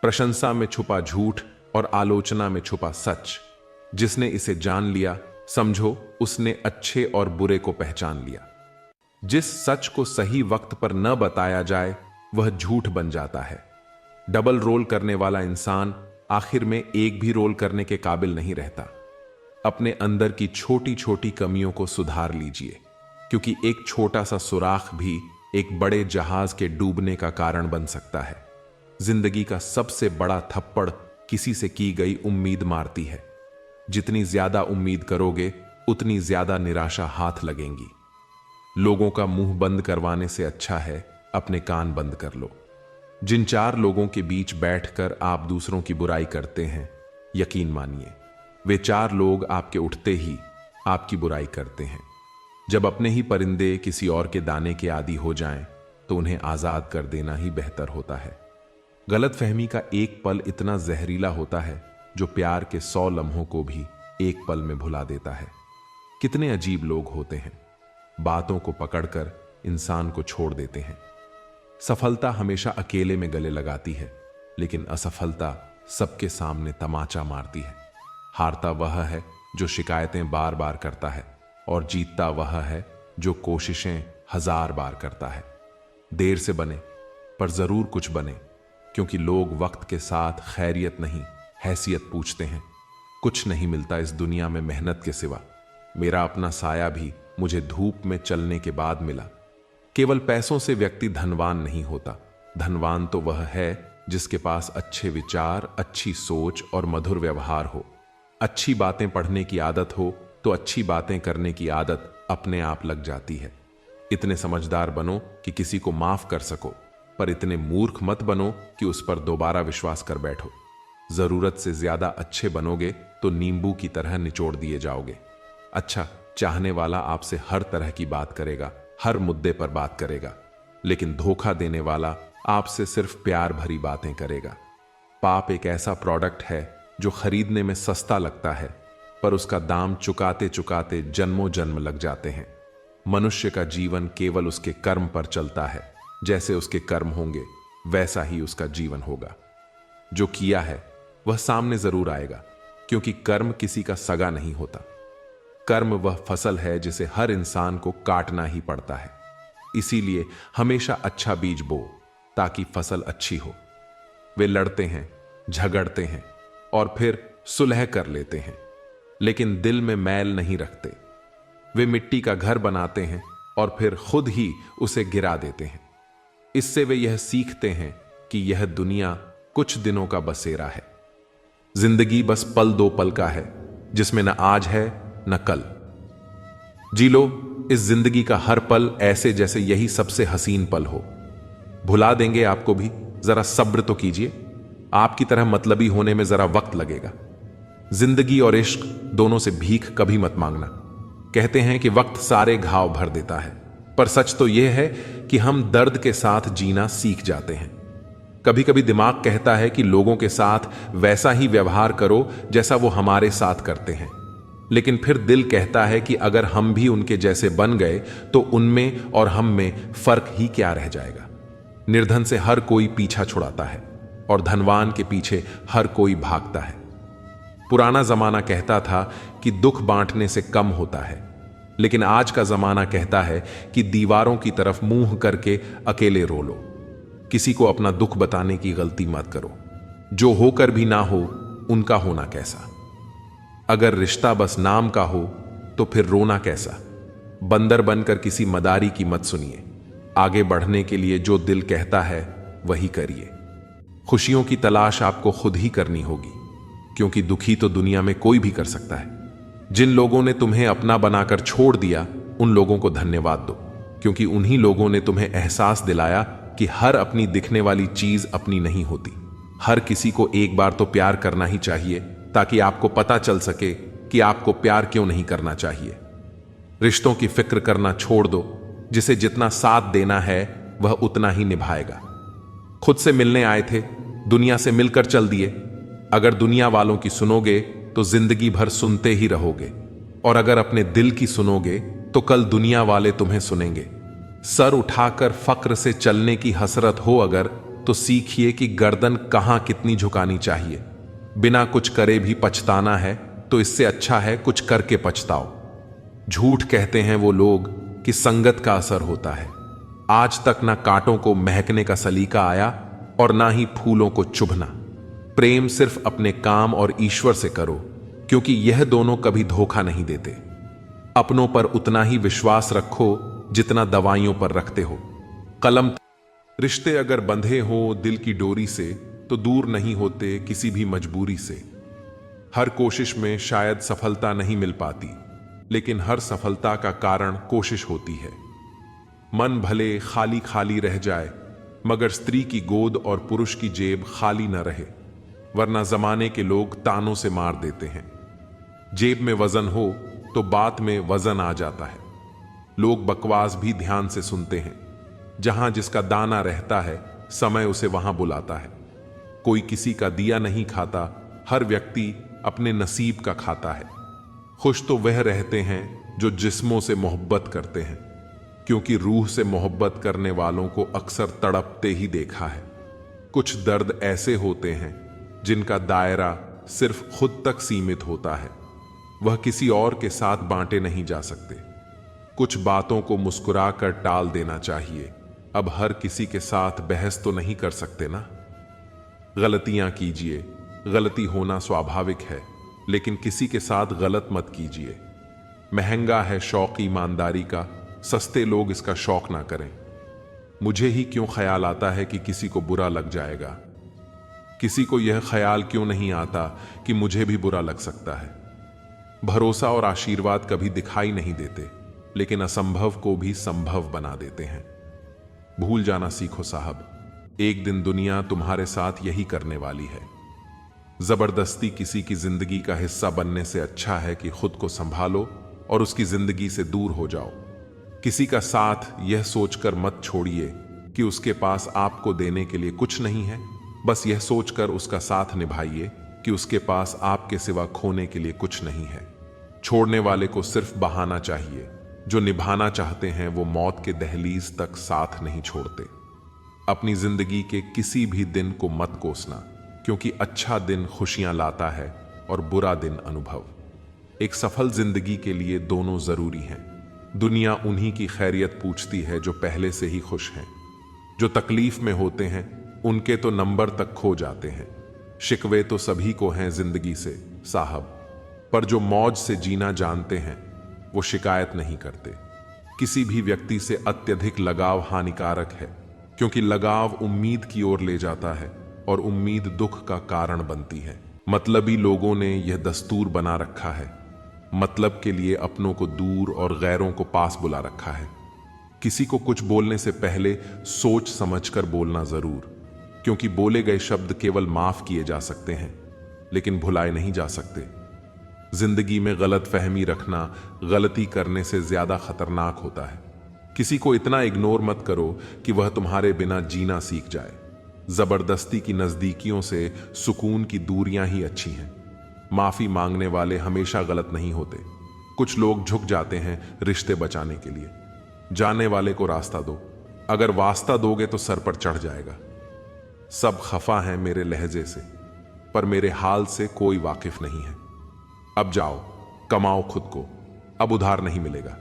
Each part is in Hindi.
प्रशंसा में छुपा झूठ और आलोचना में छुपा सच। जिसने इसे जान लिया, समझो उसने अच्छे और बुरे को पहचान लिया। जिस सच को सही वक्त पर न बताया जाए वह झूठ बन जाता है। डबल रोल करने वाला इंसान आखिर में एक भी रोल करने के काबिल नहीं रहता। अपने अंदर की छोटी छोटी कमियों को सुधार लीजिए, क्योंकि एक छोटा सा सुराख भी एक बड़े जहाज के डूबने का कारण बन सकता है। जिंदगी का सबसे बड़ा थप्पड़ किसी से की गई उम्मीद मारती है। जितनी ज्यादा उम्मीद करोगे उतनी ज्यादा निराशा हाथ लगेंगी। लोगों का मुंह बंद करवाने से अच्छा है अपने कान बंद कर लो। जिन 4 लोगों के बीच बैठकर आप दूसरों की बुराई करते हैं, यकीन मानिए वे 4 लोग आपके उठते ही आपकी बुराई करते हैं। जब अपने ही परिंदे किसी और के दाने के आदी हो जाएं, तो उन्हें आजाद कर देना ही बेहतर होता है। गलतफहमी का एक पल इतना जहरीला होता है जो प्यार के 100 लम्हों को भी एक पल में भुला देता है। कितने अजीब लोग होते हैं, बातों को पकड़कर इंसान को छोड़ देते हैं। सफलता हमेशा अकेले में गले लगाती है, लेकिन असफलता सबके सामने तमाचा मारती है। हारता वह है जो शिकायतें बार बार करता है, और जीतता वह है जो कोशिशें 1000 बार करता है। देर से बने पर जरूर कुछ बने, क्योंकि लोग वक्त के साथ खैरियत नहीं हैसियत पूछते हैं। कुछ नहीं मिलता इस दुनिया में मेहनत के सिवा। मेरा अपना साया भी मुझे धूप में चलने के बाद मिला। केवल पैसों से व्यक्ति धनवान नहीं होता। धनवान तो वह है जिसके पास अच्छे विचार, अच्छी सोच और मधुर व्यवहार हो। अच्छी बातें पढ़ने की आदत हो तो अच्छी बातें करने की आदत अपने आप लग जाती है। इतने समझदार बनो कि किसी को माफ कर सको, पर इतने मूर्ख मत बनो कि उस पर दोबारा विश्वास कर बैठो। जरूरत से ज्यादा अच्छे बनोगे तो नींबू की तरह निचोड़ दिए जाओगे। अच्छा चाहने वाला आपसे हर तरह की बात करेगा, हर मुद्दे पर बात करेगा, लेकिन धोखा देने वाला आपसे सिर्फ प्यार भरी बातें करेगा। पाप एक ऐसा प्रोडक्ट है जो खरीदने में सस्ता लगता है, पर उसका दाम चुकाते चुकाते जन्मों जन्म लग जाते हैं। मनुष्य का जीवन केवल उसके कर्म पर चलता है। जैसे उसके कर्म होंगे वैसा ही उसका जीवन होगा। जो किया है वह सामने जरूर आएगा, क्योंकि कर्म किसी का सगा नहीं होता। कर्म वह फसल है जिसे हर इंसान को काटना ही पड़ता है। इसीलिए हमेशा अच्छा बीज बो ताकि फसल अच्छी हो। वे लड़ते हैं, झगड़ते हैं और फिर सुलह कर लेते हैं, लेकिन दिल में मैल नहीं रखते। वे मिट्टी का घर बनाते हैं और फिर खुद ही उसे गिरा देते हैं। इससे वे यह सीखते हैं कि यह दुनिया कुछ दिनों का बसेरा है। जिंदगी बस पल 2 पल का है, जिसमें न आज है न कल। जी लो इस जिंदगी का हर पल ऐसे जैसे यही सबसे हसीन पल हो। भुला देंगे आपको भी, जरा सब्र तो कीजिए। आपकी तरह मतलबी होने में जरा वक्त लगेगा। जिंदगी और इश्क दोनों से भीख कभी मत मांगना। कहते हैं कि वक्त सारे घाव भर देता है, पर सच तो यह है कि हम दर्द के साथ जीना सीख जाते हैं। कभी कभी दिमाग कहता है कि लोगों के साथ वैसा ही व्यवहार करो जैसा वो हमारे साथ करते हैं, लेकिन फिर दिल कहता है कि अगर हम भी उनके जैसे बन गए तो उनमें और हम में फर्क ही क्या रह जाएगा। निर्धन से हर कोई पीछा छुड़ाता है और धनवान के पीछे हर कोई भागता है। पुराना जमाना कहता था कि दुख बांटने से कम होता है, लेकिन आज का जमाना कहता है कि दीवारों की तरफ मुंह करके अकेले रो लो। किसी को अपना दुख बताने की गलती मत करो। जो होकर भी ना हो उनका होना कैसा। अगर रिश्ता बस नाम का हो तो फिर रोना कैसा। बंदर बनकर किसी मदारी की मत सुनिए। आगे बढ़ने के लिए जो दिल कहता है वही करिए। खुशियों की तलाश आपको खुद ही करनी होगी, क्योंकि दुखी तो दुनिया में कोई भी कर सकता है। जिन लोगों ने तुम्हें अपना बनाकर छोड़ दिया उन लोगों को धन्यवाद दो, क्योंकि उन्हीं लोगों ने तुम्हें एहसास दिलाया कि हर अपनी दिखने वाली चीज अपनी नहीं होती। हर किसी को एक बार तो प्यार करना ही चाहिए, ताकि आपको पता चल सके कि आपको प्यार क्यों नहीं करना चाहिए। रिश्तों की फिक्र करना छोड़ दो। जिसे जितना साथ देना है वह उतना ही निभाएगा। खुद से मिलने आए थे, दुनिया से मिलकर चल दिए। अगर दुनिया वालों की सुनोगे तो जिंदगी भर सुनते ही रहोगे, और अगर अपने दिल की सुनोगे तो कल दुनिया वाले तुम्हें सुनेंगे। सर उठाकर फक्र से चलने की हसरत हो अगर, तो सीखिए कि गर्दन कहां कितनी झुकानी चाहिए। बिना कुछ करे भी पछताना है तो इससे अच्छा है कुछ करके पछताओ। झूठ कहते हैं वो लोग कि संगत का असर होता है। आज तक ना कांटों को महकने का सलीका आया और ना ही फूलों को चुभना। प्रेम सिर्फ अपने काम और ईश्वर से करो, क्योंकि यह दोनों कभी धोखा नहीं देते। अपनों पर उतना ही विश्वास रखो जितना दवाइयों पर रखते हो। कलम। रिश्ते अगर बंधे हो दिल की डोरी से तो दूर नहीं होते किसी भी मजबूरी से। हर कोशिश में शायद सफलता नहीं मिल पाती, लेकिन हर सफलता का कारण कोशिश होती है। मन भले खाली खाली रह जाए, मगर स्त्री की गोद और पुरुष की जेब खाली न रहे, वरना जमाने के लोग तानों से मार देते हैं। जेब में वजन हो तो बात में वजन आ जाता है। लोग बकवास भी ध्यान से सुनते हैं। जहां जिसका दाना रहता है, समय उसे वहां बुलाता है। कोई किसी का दिया नहीं खाता, हर व्यक्ति अपने नसीब का खाता है। खुश तो वह रहते हैं जो जिस्मों से मोहब्बत करते हैं, क्योंकि रूह से मोहब्बत करने वालों को अक्सर तड़पते ही देखा है। कुछ दर्द ऐसे होते हैं जिनका दायरा सिर्फ खुद तक सीमित होता है, वह किसी और के साथ बांटे नहीं जा सकते। कुछ बातों को मुस्कुराकर टाल देना चाहिए। अब हर किसी के साथ बहस तो नहीं कर सकते ना। गलतियां कीजिए, गलती होना स्वाभाविक है, लेकिन किसी के साथ गलत मत कीजिए। महंगा है शौक ईमानदारी का, सस्ते लोग इसका शौक ना करें। मुझे ही क्यों ख्याल आता है कि किसी को बुरा लग जाएगा? किसी को यह ख्याल क्यों नहीं आता कि मुझे भी बुरा लग सकता है? भरोसा और आशीर्वाद कभी दिखाई नहीं देते, लेकिन असंभव को भी संभव बना देते हैं। भूल जाना सीखो साहब, एक दिन दुनिया तुम्हारे साथ यही करने वाली है। जबरदस्ती किसी की जिंदगी का हिस्सा बनने से अच्छा है कि खुद को संभालो और उसकी जिंदगी से दूर हो जाओ। किसी का साथ यह सोचकर मत छोड़िए कि उसके पास आपको देने के लिए कुछ नहीं है। बस यह सोचकर उसका साथ निभाइए कि उसके पास आपके सिवा खोने के लिए कुछ नहीं है। छोड़ने वाले को सिर्फ बहाना चाहिए, जो निभाना चाहते हैं वो मौत के दहलीज तक साथ नहीं छोड़ते। अपनी जिंदगी के किसी भी दिन को मत कोसना, क्योंकि अच्छा दिन खुशियां लाता है और बुरा दिन अनुभव। एक सफल जिंदगी के लिए दोनों जरूरी हैं। दुनिया उन्हीं की खैरियत पूछती है जो पहले से ही खुश हैं। जो तकलीफ में होते हैं उनके तो नंबर तक खो जाते हैं। शिकवे तो सभी को हैं जिंदगी से साहब, पर जो मौज से जीना जानते हैं वो शिकायत नहीं करते। किसी भी व्यक्ति से अत्यधिक लगाव हानिकारक है, क्योंकि लगाव उम्मीद की ओर ले जाता है और उम्मीद दुख का कारण बनती है। मतलबी लोगों ने यह दस्तूर बना रखा है, मतलब के लिए अपनों को दूर और गैरों को पास बुला रखा है। किसी को कुछ बोलने से पहले सोच समझकर बोलना जरूर, क्योंकि बोले गए शब्द केवल माफ किए जा सकते हैं, लेकिन भुलाए नहीं जा सकते। जिंदगी में गलत फहमी रखना गलती करने से ज्यादा खतरनाक होता है। किसी को इतना इग्नोर मत करो कि वह तुम्हारे बिना जीना सीख जाए। जबरदस्ती की नजदीकियों से सुकून की दूरियां ही अच्छी हैं। माफी मांगने वाले हमेशा गलत नहीं होते। कुछ लोग झुक जाते हैं रिश्ते बचाने के लिए। जाने वाले को रास्ता दो, अगर वास्ता दोगे तो सर पर चढ़ जाएगा। सब खफा हैं मेरे लहजे से, पर मेरे हाल से कोई वाकिफ नहीं है। अब जाओ, कमाओ खुद को, अब उधार नहीं मिलेगा।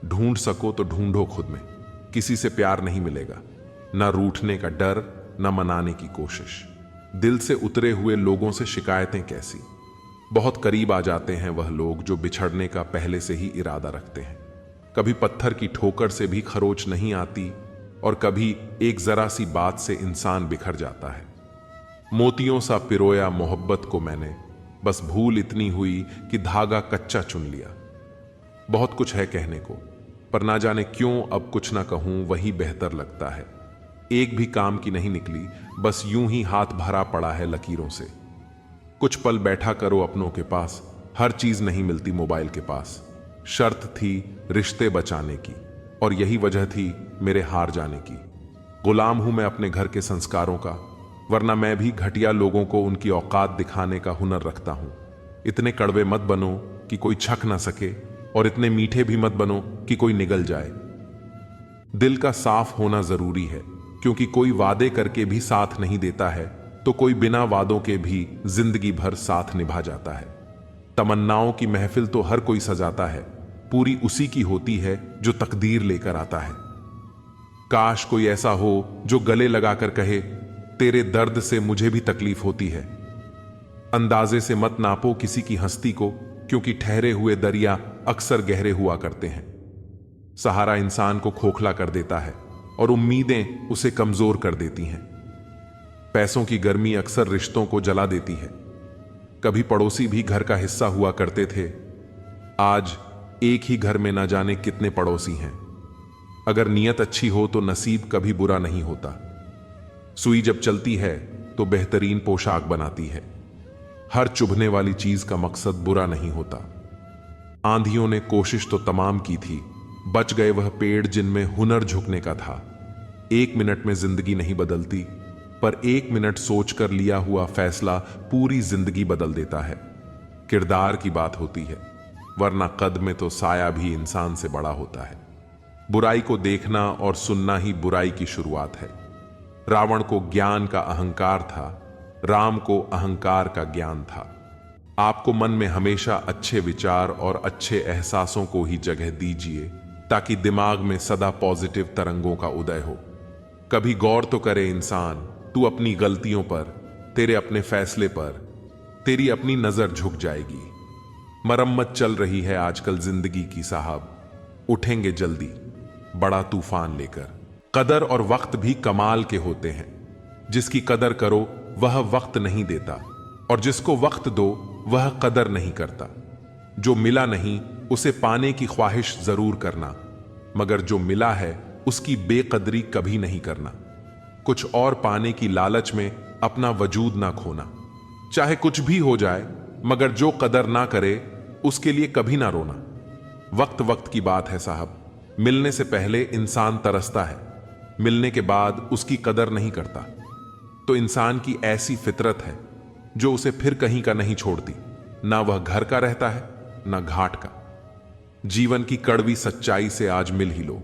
ढूंढ सको तो ढूंढो खुद में, किसी से प्यार नहीं मिलेगा। न रूठने का डर, न मनाने की कोशिश। दिल से उतरे हुए लोगों से शिकायतें कैसी। बहुत करीब आ जाते हैं वह लोग जो बिछड़ने का पहले से ही इरादा रखते हैं। कभी पत्थर की ठोकर से भी खरोच नहीं आती, और कभी एक जरा सी बात से इंसान बिखर जाता है। मोतियों सा पिरोया मोहब्बत को मैंने, बस भूल इतनी हुई कि धागा कच्चा चुन लिया। बहुत कुछ है कहने को, पर ना जाने क्यों अब कुछ ना कहूं वही बेहतर लगता है। एक भी काम की नहीं निकली, बस यूं ही हाथ भरा पड़ा है लकीरों से। कुछ पल बैठा करो अपनों के पास, हर चीज नहीं मिलती मोबाइल के पास। शर्त थी रिश्ते बचाने की, और यही वजह थी मेरे हार जाने की। गुलाम हूं मैं अपने घर के संस्कारों का, वरना मैं भी घटिया लोगों को उनकी औकात दिखाने का हुनर रखता हूं। इतने कड़वे मत बनो कि कोई छक ना सके, और इतने मीठे भी मत बनो कि कोई निगल जाए। दिल का साफ होना जरूरी है, क्योंकि कोई वादे करके भी साथ नहीं देता है तो कोई बिना वादों के भी जिंदगी भर साथ निभा जाता है। तमन्नाओं की महफिल तो हर कोई सजाता है, पूरी उसी की होती है जो तकदीर लेकर आता है। काश कोई ऐसा हो जो गले लगाकर कहे, तेरे दर्द से मुझे भी तकलीफ होती है। अंदाजे से मत नापो किसी की हस्ती को, क्योंकि ठहरे हुए दरिया अक्सर गहरे हुआ करते हैं। सहारा इंसान को खोखला कर देता है और उम्मीदें उसे कमजोर कर देती हैं। पैसों की गर्मी अक्सर रिश्तों को जला देती है। कभी पड़ोसी भी घर का हिस्सा हुआ करते थे, आज एक ही घर में न जाने कितने पड़ोसी हैं। अगर नीयत अच्छी हो तो नसीब कभी बुरा नहीं होता। सुई जब चलती है तो बेहतरीन पोशाक बनाती है। हर चुभने वाली चीज का मकसद बुरा नहीं होता। आंधियों ने कोशिश तो तमाम की थी, बच गए वह पेड़ जिनमें हुनर झुकने का था। 1 मिनट में जिंदगी नहीं बदलती, पर 1 मिनट सोचकर लिया हुआ फैसला पूरी जिंदगी बदल देता है। किरदार की बात होती है, वरना कद में तो साया भी इंसान से बड़ा होता है। बुराई को देखना और सुनना ही बुराई की शुरुआत है। रावण को ज्ञान का अहंकार था, राम को अहंकार का ज्ञान था। आपको मन में हमेशा अच्छे विचार और अच्छे एहसासों को ही जगह दीजिए, ताकि दिमाग में सदा पॉजिटिव तरंगों का उदय हो। कभी गौर तो करे इंसान, तू अपनी गलतियों पर, तेरे अपने फैसले पर तेरी अपनी नजर झुक जाएगी। मरम्मत चल रही है आजकल जिंदगी की साहब, उठेंगे जल्दी बड़ा तूफान लेकर। कदर और वक्त भी कमाल के होते हैं। जिसकी कदर करो वह वक्त नहीं देता, और जिसको वक्त दो वह कदर नहीं करता। जो मिला नहीं उसे पाने की ख्वाहिश जरूर करना, मगर जो मिला है उसकी बेकदरी कभी नहीं करना। कुछ और पाने की लालच में अपना वजूद ना खोना। चाहे कुछ भी हो जाए, मगर जो कदर ना करे उसके लिए कभी ना रोना। वक्त वक्त की बात है साहब। मिलने से पहले इंसान तरसता है, मिलने के बाद उसकी कदर नहीं करता। तो इंसान की ऐसी फितरत है जो उसे फिर कहीं का नहीं छोड़ती। ना वह घर का रहता है ना घाट का। जीवन की कड़वी सच्चाई से आज मिल ही लो।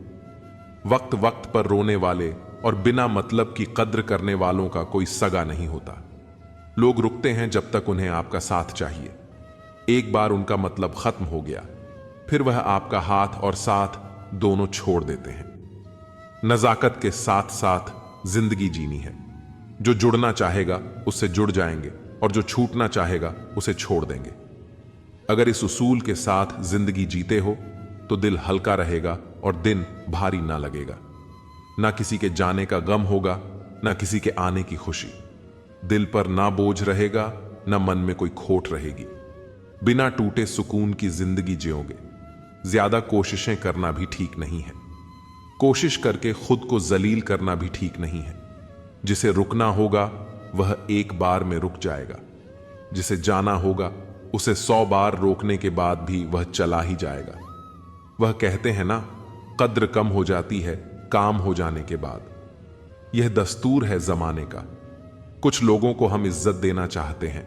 वक्त वक्त पर रोने वाले और बिना मतलब की कद्र करने वालों का कोई सगा नहीं होता। लोग रुकते हैं जब तक उन्हें आपका साथ चाहिए। एक बार उनका मतलब खत्म हो गया, फिर वह आपका हाथ और साथ दोनों छोड़ देते हैं। नजाकत के साथ साथ जिंदगी जीनी है। जो जुड़ना चाहेगा उससे जुड़ जाएंगे, और जो छूटना चाहेगा उसे छोड़ देंगे। अगर इस उसूल के साथ जिंदगी जीते हो तो दिल हल्का रहेगा और दिन भारी ना लगेगा। ना किसी के जाने का गम होगा, ना किसी के आने की खुशी। दिल पर ना बोझ रहेगा, ना मन में कोई खोट रहेगी। बिना टूटे सुकून की जिंदगी जियोगे। ज्यादा कोशिशें करना भी ठीक नहीं है। कोशिश करके खुद को जलील करना भी ठीक नहीं है। जिसे रुकना होगा वह एक बार में रुक जाएगा। जिसे जाना होगा उसे 100 बार रोकने के बाद भी वह चला ही जाएगा। वह कहते हैं ना, कद्र कम हो जाती है काम हो जाने के बाद। यह दस्तूर है जमाने का। कुछ लोगों को हम इज्जत देना चाहते हैं,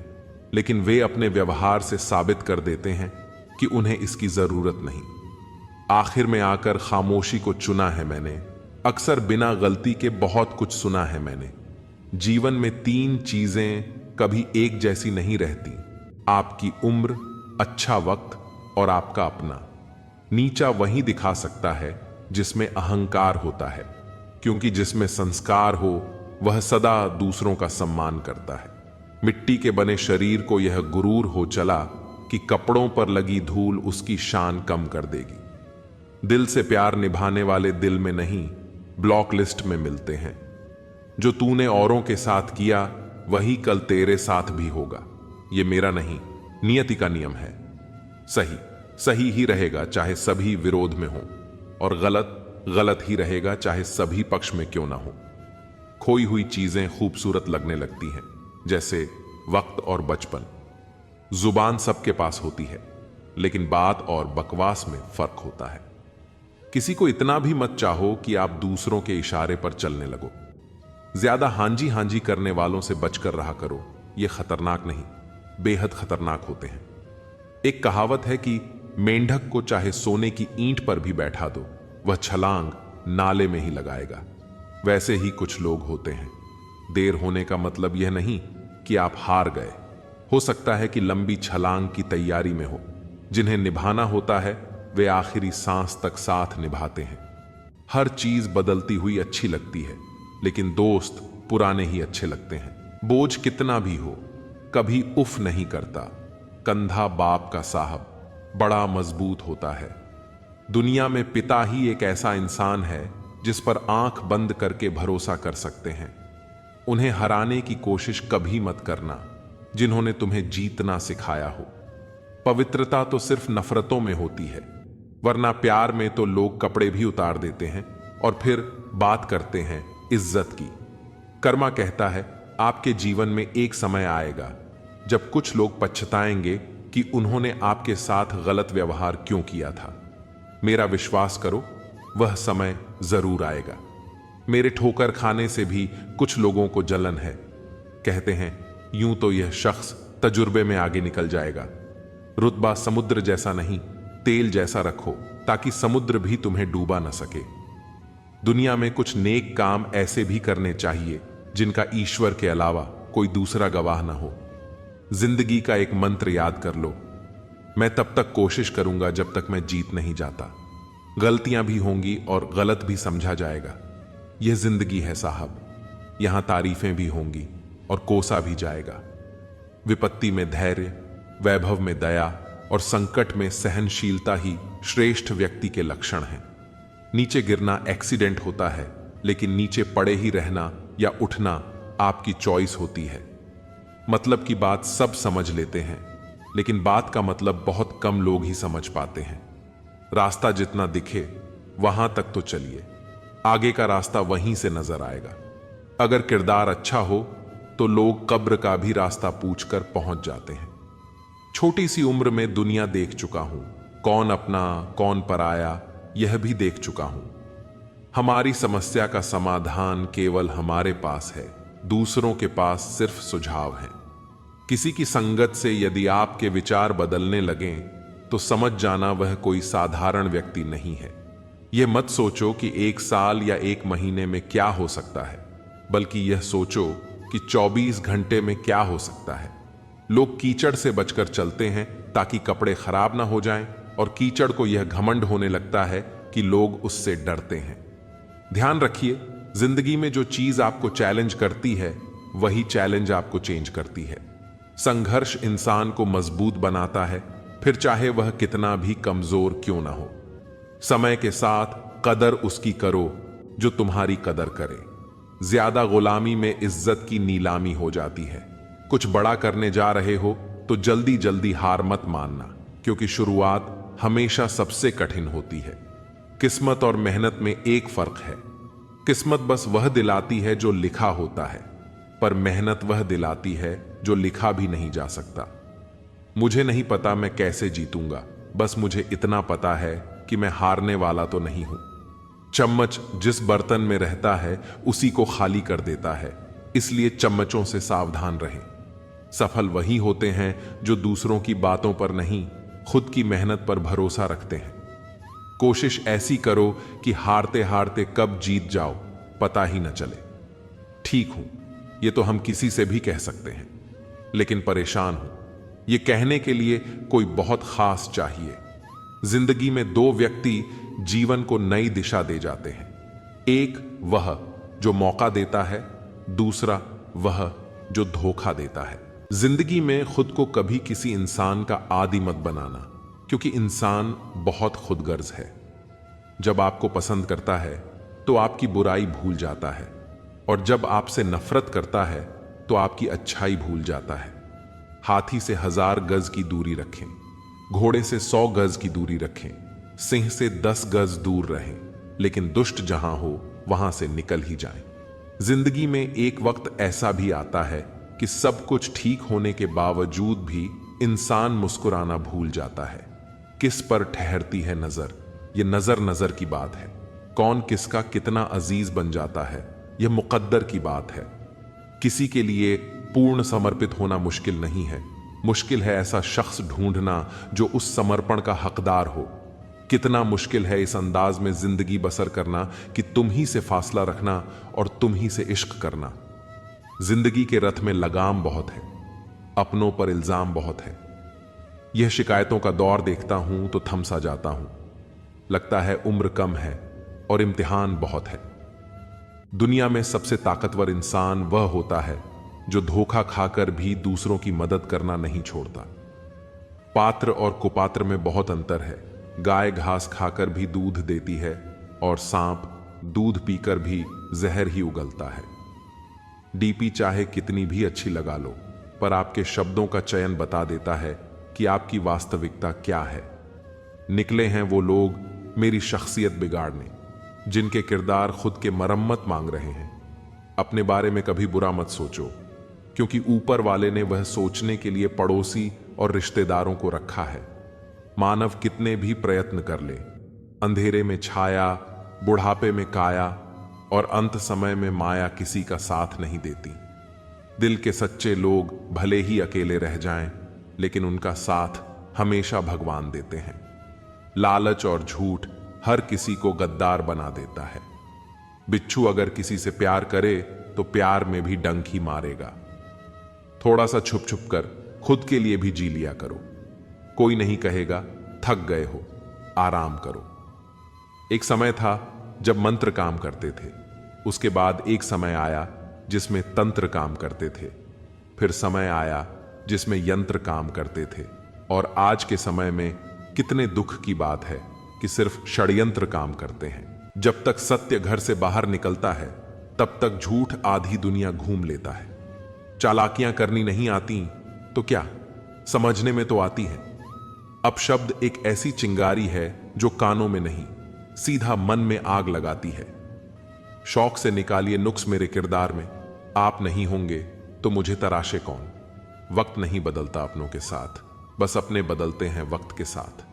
लेकिन वे अपने व्यवहार से साबित कर देते हैं कि उन्हें इसकी जरूरत नहीं। आखिर में आकर खामोशी को चुना है मैंने। अक्सर बिना गलती के बहुत कुछ सुना है मैंने। जीवन में 3 चीजें कभी एक जैसी नहीं रहती, आपकी उम्र, अच्छा वक्त और आपका अपना। नीचा वही दिखा सकता है जिसमें अहंकार होता है, क्योंकि जिसमें संस्कार हो वह सदा दूसरों का सम्मान करता है। मिट्टी के बने शरीर को यह गुरूर हो चला कि कपड़ों पर लगी धूल उसकी शान कम कर देगी। दिल से प्यार निभाने वाले दिल में नहीं, ब्लॉक लिस्ट में मिलते हैं। जो तूने औरों के साथ किया वही कल तेरे साथ भी होगा। ये मेरा नहीं, नियति का नियम है। सही सही ही रहेगा चाहे सभी विरोध में हो, और गलत गलत ही रहेगा चाहे सभी पक्ष में क्यों ना हो। खोई हुई चीजें खूबसूरत लगने लगती हैं, जैसे वक्त और बचपन। जुबान सबके पास होती है, लेकिन बात और बकवास में फर्क होता है। किसी को इतना भी मत चाहो कि आप दूसरों के इशारे पर चलने लगो। ज्यादा हांजी हांजी करने वालों से बचकर रहा करो। ये खतरनाक नहीं, बेहद खतरनाक होते हैं। एक कहावत है कि मेंढक को चाहे सोने की ईंट पर भी बैठा दो, वह छलांग नाले में ही लगाएगा। वैसे ही कुछ लोग होते हैं। देर होने का मतलब यह नहीं कि आप हार गए। हो सकता है कि लंबी छलांग की तैयारी में हो। जिन्हें निभाना होता है वे आखिरी सांस तक साथ निभाते हैं। हर चीज बदलती हुई अच्छी लगती है, लेकिन दोस्त पुराने ही अच्छे लगते हैं। बोझ कितना भी हो, कभी उफ नहीं करता। कंधा बाप का साहब बड़ा मजबूत होता है। दुनिया में पिता ही एक ऐसा इंसान है जिस पर आंख बंद करके भरोसा कर सकते हैं। उन्हें हराने की कोशिश कभी मत करना जिन्होंने तुम्हें जीतना सिखाया हो। पवित्रता तो सिर्फ नफरतों में होती है, वरना प्यार में तो लोग कपड़े भी उतार देते हैं और फिर बात करते हैं इज्जत की। कर्मा कहता है आपके जीवन में एक समय आएगा जब कुछ लोग पछताएंगे कि उन्होंने आपके साथ गलत व्यवहार क्यों किया था। मेरा विश्वास करो, वह समय जरूर आएगा। मेरे ठोकर खाने से भी कुछ लोगों को जलन है। कहते हैं यूं तो यह शख्स तजुर्बे में आगे निकल जाएगा। रुतबा समुद्र जैसा नहीं, तेल जैसा रखो ताकि समुद्र भी तुम्हें डूबा न सके। दुनिया में कुछ नेक काम ऐसे भी करने चाहिए जिनका ईश्वर के अलावा कोई दूसरा गवाह न हो। जिंदगी का एक मंत्र याद कर लो, मैं तब तक कोशिश करूंगा जब तक मैं जीत नहीं जाता। गलतियां भी होंगी और गलत भी समझा जाएगा। यह जिंदगी है साहब, यहां तारीफें भी होंगी और कोसा भी जाएगा। विपत्ति में धैर्य, वैभव में दया और संकट में सहनशीलता ही श्रेष्ठ व्यक्ति के लक्षण हैं। नीचे गिरना एक्सीडेंट होता है, लेकिन नीचे पड़े ही रहना या उठना आपकी चॉइस होती है। मतलब की बात सब समझ लेते हैं, लेकिन बात का मतलब बहुत कम लोग ही समझ पाते हैं। रास्ता जितना दिखे वहां तक तो चलिए, आगे का रास्ता वहीं से नजर आएगा। अगर किरदार अच्छा हो तो लोग कब्र का भी रास्ता पूछकर पहुंच जाते हैं। छोटी सी उम्र में दुनिया देख चुका हूं, कौन अपना कौन पराया यह भी देख चुका हूं। हमारी समस्या का समाधान केवल हमारे पास है, दूसरों के पास सिर्फ सुझाव हैं। किसी की संगत से यदि आपके विचार बदलने लगें तो समझ जाना वह कोई साधारण व्यक्ति नहीं है। यह मत सोचो कि 1 साल या 1 महीने में क्या हो सकता है, बल्कि यह सोचो कि 24 घंटे में क्या हो सकता है। लोग कीचड़ से बचकर चलते हैं ताकि कपड़े खराब ना हो जाएं, और कीचड़ को यह घमंड होने लगता है कि लोग उससे डरते हैं। ध्यान रखिए, जिंदगी में जो चीज आपको चैलेंज करती है वही चैलेंज आपको चेंज करती है। संघर्ष इंसान को मजबूत बनाता है, फिर चाहे वह कितना भी कमजोर क्यों ना हो। समय के साथ कदर उसकी करो जो तुम्हारी कदर करे। ज्यादा गुलामी में इज्जत की नीलामी हो जाती है। कुछ बड़ा करने जा रहे हो तो जल्दी जल्दी हार मत मानना, क्योंकि शुरुआत हमेशा सबसे कठिन होती है। किस्मत और मेहनत में एक फर्क है। किस्मत बस वह दिलाती है जो लिखा होता है, पर मेहनत वह दिलाती है जो लिखा भी नहीं जा सकता। मुझे नहीं पता मैं कैसे जीतूंगा, बस मुझे इतना पता है कि मैं हारने वाला तो नहीं हूं। चम्मच जिस बर्तन में रहता है उसी को खाली कर देता है, इसलिए चम्मचों से सावधान रहें। सफल वही होते हैं जो दूसरों की बातों पर नहीं, खुद की मेहनत पर भरोसा रखते हैं। कोशिश ऐसी करो कि हारते हारते कब जीत जाओ पता ही न चले। ठीक हूं, यह तो हम किसी से भी कह सकते हैं, लेकिन परेशान हूं, यह कहने के लिए कोई बहुत खास चाहिए। जिंदगी में 2 व्यक्ति जीवन को नई दिशा दे जाते हैं। एक वह जो मौका देता है, दूसरा वह जो धोखा देता है। जिंदगी में खुद को कभी किसी इंसान का आदी मत बनाना, क्योंकि इंसान बहुत खुदगर्ज है। जब आपको पसंद करता है तो आपकी बुराई भूल जाता है, और जब आपसे नफरत करता है तो आपकी अच्छाई भूल जाता है। हाथी से 1000 गज की दूरी रखें, घोड़े से 100 गज की दूरी रखें, सिंह से 10 गज दूर रहें, लेकिन दुष्ट जहां हो वहां से निकल ही जाएं। जिंदगी में एक वक्त ऐसा भी आता है कि सब कुछ ठीक होने के बावजूद भी इंसान मुस्कुराना भूल जाता है। किस पर ठहरती है नजर, यह नजर नजर की बात है। कौन किसका कितना अजीज बन जाता है, यह मुकद्दर की बात है। किसी के लिए पूर्ण समर्पित होना मुश्किल नहीं है, मुश्किल है ऐसा शख्स ढूंढना जो उस समर्पण का हकदार हो। कितना मुश्किल है इस अंदाज में जिंदगी बसर करना कि तुम ही से फासला रखना और तुम ही से इश्क करना। जिंदगी के रथ में लगाम बहुत है, अपनों पर इल्जाम बहुत है। यह शिकायतों का दौर देखता हूं तो थमसा जाता हूं। लगता है उम्र कम है और इम्तिहान बहुत है। दुनिया में सबसे ताकतवर इंसान वह होता है जो धोखा खाकर भी दूसरों की मदद करना नहीं छोड़ता। पात्र और कुपात्र में बहुत अंतर है। गाय घास खाकर भी दूध देती है और सांप दूध पीकर भी जहर ही उगलता है। डीपी चाहे कितनी भी अच्छी लगा लो, पर आपके शब्दों का चयन बता देता है कि आपकी वास्तविकता क्या है। निकले हैं वो लोग मेरी शख्सियत बिगाड़ने, जिनके किरदार खुद के मरम्मत मांग रहे हैं। अपने बारे में कभी बुरा मत सोचो, क्योंकि ऊपर वाले ने वह सोचने के लिए पड़ोसी और रिश्तेदारों को रखा है। मानव कितने भी प्रयत्न कर ले, अंधेरे में छाया, बुढ़ापे में काया और अंत समय में माया किसी का साथ नहीं देती। दिल के सच्चे लोग भले ही अकेले रह जाएं, लेकिन उनका साथ हमेशा भगवान देते हैं। लालच और झूठ हर किसी को गद्दार बना देता है। बिच्छू अगर किसी से प्यार करे तो प्यार में भी डंक ही मारेगा। थोड़ा सा छुप छुप कर खुद के लिए भी जी लिया करो। कोई नहीं कहेगा थक गए हो, आराम करो। एक समय था जब मंत्र काम करते थे, उसके बाद एक समय आया जिसमें तंत्र काम करते थे, फिर समय आया जिसमें यंत्र काम करते थे, और आज के समय में कितने दुख की बात है कि सिर्फ षड्यंत्र काम करते हैं। जब तक सत्य घर से बाहर निकलता है तब तक झूठ आधी दुनिया घूम लेता है। चालाकियां करनी नहीं आती तो क्या, समझने में तो आती है। अपशब्द एक ऐसी चिंगारी है जो कानों में नहीं, सीधा मन में आग लगाती है। शौक से निकालिए नुक्स मेरे किरदार में, आप नहीं होंगे तो मुझे तराशे कौन। वक्त नहीं बदलता अपनों के साथ, बस अपने बदलते हैं वक्त के साथ।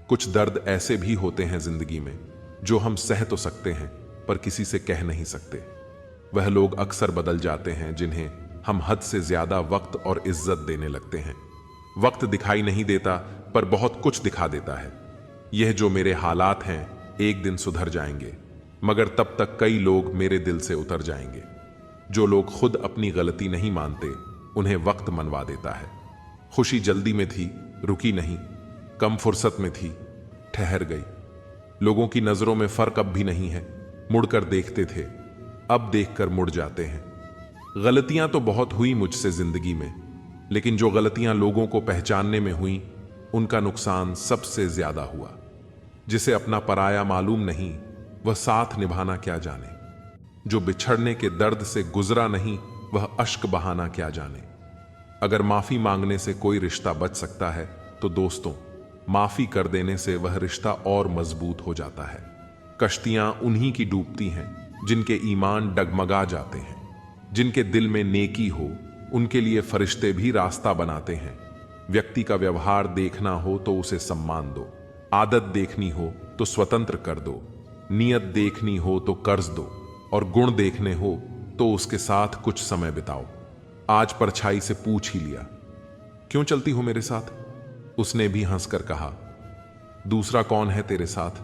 कुछ दर्द ऐसे भी होते हैं जिंदगी में जो हम सह तो सकते हैं पर किसी से कह नहीं सकते। वह लोग अक्सर बदल जाते हैं जिन्हें हम हद से ज्यादा वक्त और इज्जत देने लगते हैं। वक्त दिखाई नहीं देता पर बहुत कुछ दिखा देता है। यह जो मेरे हालात हैं एक दिन सुधर जाएंगे, मगर तब तक कई लोग मेरे दिल से उतर जाएंगे। जो लोग खुद अपनी गलती नहीं मानते उन्हें वक्त मनवा देता है। खुशी जल्दी में थी, रुकी नहीं, कम फुर्सत में थी, ठहर गई। लोगों की नजरों में फर्क अब भी नहीं है, मुड़कर देखते थे, अब देखकर मुड़ जाते हैं। गलतियां तो बहुत हुई मुझसे जिंदगी में, लेकिन जो गलतियां लोगों को पहचानने में हुई उनका नुकसान सबसे ज्यादा हुआ। जिसे अपना पराया मालूम नहीं वह साथ निभाना क्या जाने। जो बिछड़ने के दर्द से गुजरा नहीं वह अश्क बहाना क्या जाने। अगर माफी मांगने से कोई रिश्ता बच सकता है तो दोस्तों, माफी कर देने से वह रिश्ता और मजबूत हो जाता है। कश्तियां उन्हीं की डूबती हैं जिनके ईमान डगमगा जाते हैं। जिनके दिल में नेकी हो उनके लिए फरिश्ते भी रास्ता बनाते हैं। व्यक्ति का व्यवहार देखना हो तो उसे सम्मान दो, आदत देखनी हो तो स्वतंत्र कर दो, नियत देखनी हो तो कर्ज दो, और गुण देखने हो तो उसके साथ कुछ समय बिताओ। आज परछाई से पूछ ही लिया, क्यों चलती हो मेरे साथ? उसने भी हंसकर कहा, दूसरा कौन है तेरे साथ।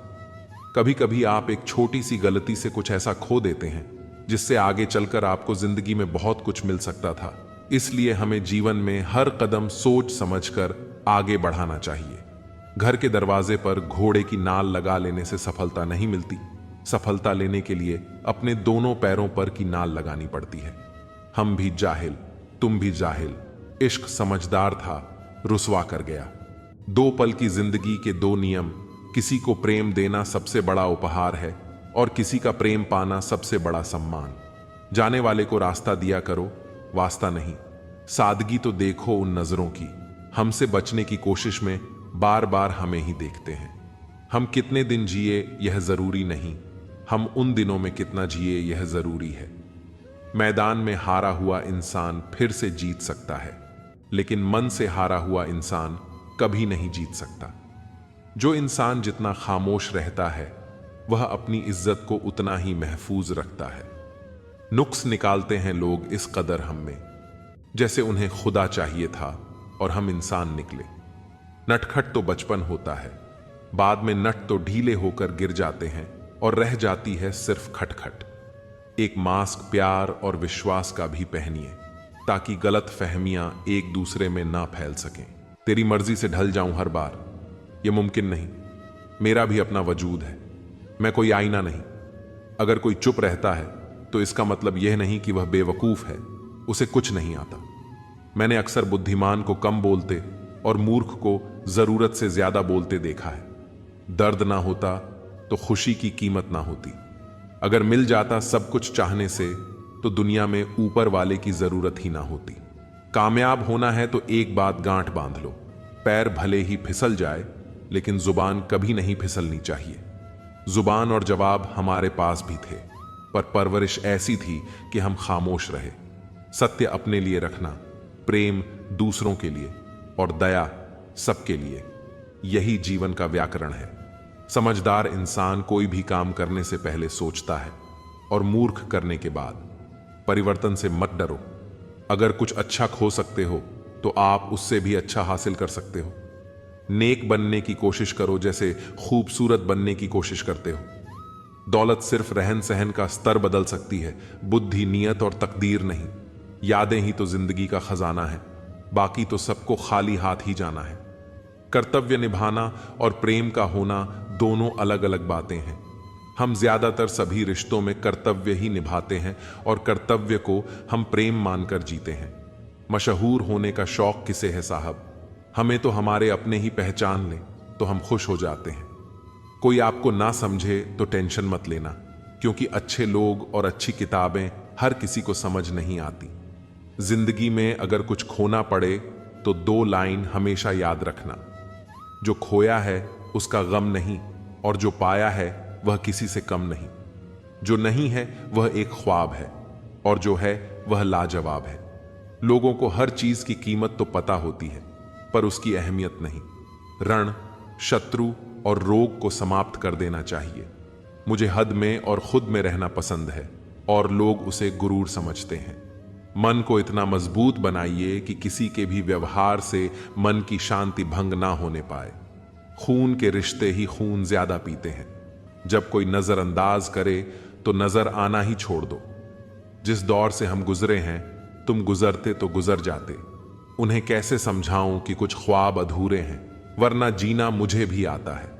कभी कभी आप एक छोटी सी गलती से कुछ ऐसा खो देते हैं जिससे आगे चलकर आपको जिंदगी में बहुत कुछ मिल सकता था। इसलिए हमें जीवन में हर कदम सोच समझकर आगे बढ़ाना चाहिए। घर के दरवाजे पर घोड़े की नाल लगा लेने से सफलता नहीं मिलती। सफलता लेने के लिए अपने दोनों पैरों पर की नाल लगानी पड़ती है। हम भी जाहिल, तुम भी जाहिल। इश्क समझदार था, रुसवा कर गया। 2 पल की जिंदगी के 2 नियम। किसी को प्रेम देना सबसे बड़ा उपहार है और किसी का प्रेम पाना सबसे बड़ा सम्मान। जाने वाले को रास्ता दिया करो, वास्ता नहीं। सादगी तो देखो उन नजरों की, हमसे बचने की कोशिश में बार बार हमें ही देखते हैं। हम कितने दिन जिए यह जरूरी नहीं, हम उन दिनों में कितना जिए यह जरूरी है। मैदान में हारा हुआ इंसान फिर से जीत सकता है, लेकिन मन से हारा हुआ इंसान कभी नहीं जीत सकता। जो इंसान जितना खामोश रहता है वह अपनी इज्जत को उतना ही महफूज रखता है। नुक्स निकालते हैं लोग इस कदर हम में, जैसे उन्हें खुदा चाहिए था और हम इंसान निकले। नटखट तो बचपन होता है, बाद में नट तो ढीले होकर गिर जाते हैं और रह जाती है सिर्फ खटखट। एक मास्क प्यार और विश्वास का भी पहनिए ताकि गलत फहमियां एक दूसरे में ना फैल सकें। तेरी मर्जी से ढल जाऊं हर बार, यह मुमकिन नहीं। मेरा भी अपना वजूद है, मैं कोई आईना नहीं। अगर कोई चुप रहता है तो इसका मतलब यह नहीं कि वह बेवकूफ है, उसे कुछ नहीं आता। मैंने अक्सर बुद्धिमान को कम बोलते और मूर्ख को जरूरत से ज्यादा बोलते देखा है। दर्द ना होता तो खुशी की कीमत ना होती। अगर मिल जाता सब कुछ चाहने से तो दुनिया में ऊपर वाले की जरूरत ही ना होती। कामयाब होना है तो एक बात गांठ बांध लो, पैर भले ही फिसल जाए लेकिन जुबान कभी नहीं फिसलनी चाहिए। जुबान और जवाब हमारे पास भी थे, पर परवरिश ऐसी थी कि हम खामोश रहे। सत्य अपने लिए रखना, प्रेम दूसरों के लिए और दया सबके लिए, यही जीवन का व्याकरण है। समझदार इंसान कोई भी काम करने से पहले सोचता है और मूर्ख करने के बाद। परिवर्तन से मत डरो। अगर कुछ अच्छा खो सकते हो तो आप उससे भी अच्छा हासिल कर सकते हो। नेक बनने की कोशिश करो जैसे खूबसूरत बनने की कोशिश करते हो। दौलत सिर्फ रहन सहन का स्तर बदल सकती है, बुद्धि, नियत और तकदीर नहीं। यादें ही तो जिंदगी का खजाना है, बाकी तो सबको खाली हाथ ही जाना है। कर्तव्य निभाना और प्रेम का होना दोनों अलग अलग बातें हैं। हम ज्यादातर सभी रिश्तों में कर्तव्य ही निभाते हैं और कर्तव्य को हम प्रेम मानकर जीते हैं। मशहूर होने का शौक किसे है साहब? हमें तो हमारे अपने ही पहचान लें तो हम खुश हो जाते हैं। कोई आपको ना समझे तो टेंशन मत लेना, क्योंकि अच्छे लोग और अच्छी किताबें हर किसी को समझ नहीं आती। जिंदगी में अगर कुछ खोना पड़े तो 2 लाइन हमेशा याद रखना, जो खोया है उसका गम नहीं और जो पाया है वह किसी से कम नहीं। जो नहीं है वह एक ख्वाब है और जो है वह लाजवाब है। लोगों को हर चीज की कीमत तो पता होती है पर उसकी अहमियत नहीं। रण, शत्रु और रोग को समाप्त कर देना चाहिए। मुझे हद में और खुद में रहना पसंद है और लोग उसे गुरूर समझते हैं। मन को इतना मजबूत बनाइए कि किसी के भी व्यवहार से मन की शांति भंग ना होने पाए। खून के रिश्ते ही खून ज्यादा पीते हैं। जब कोई नजरअंदाज करे तो नजर आना ही छोड़ दो। जिस दौर से हम गुजरे हैं, तुम गुजरते तो गुजर जाते। उन्हें कैसे समझाऊं कि कुछ ख्वाब अधूरे हैं, वरना जीना मुझे भी आता है।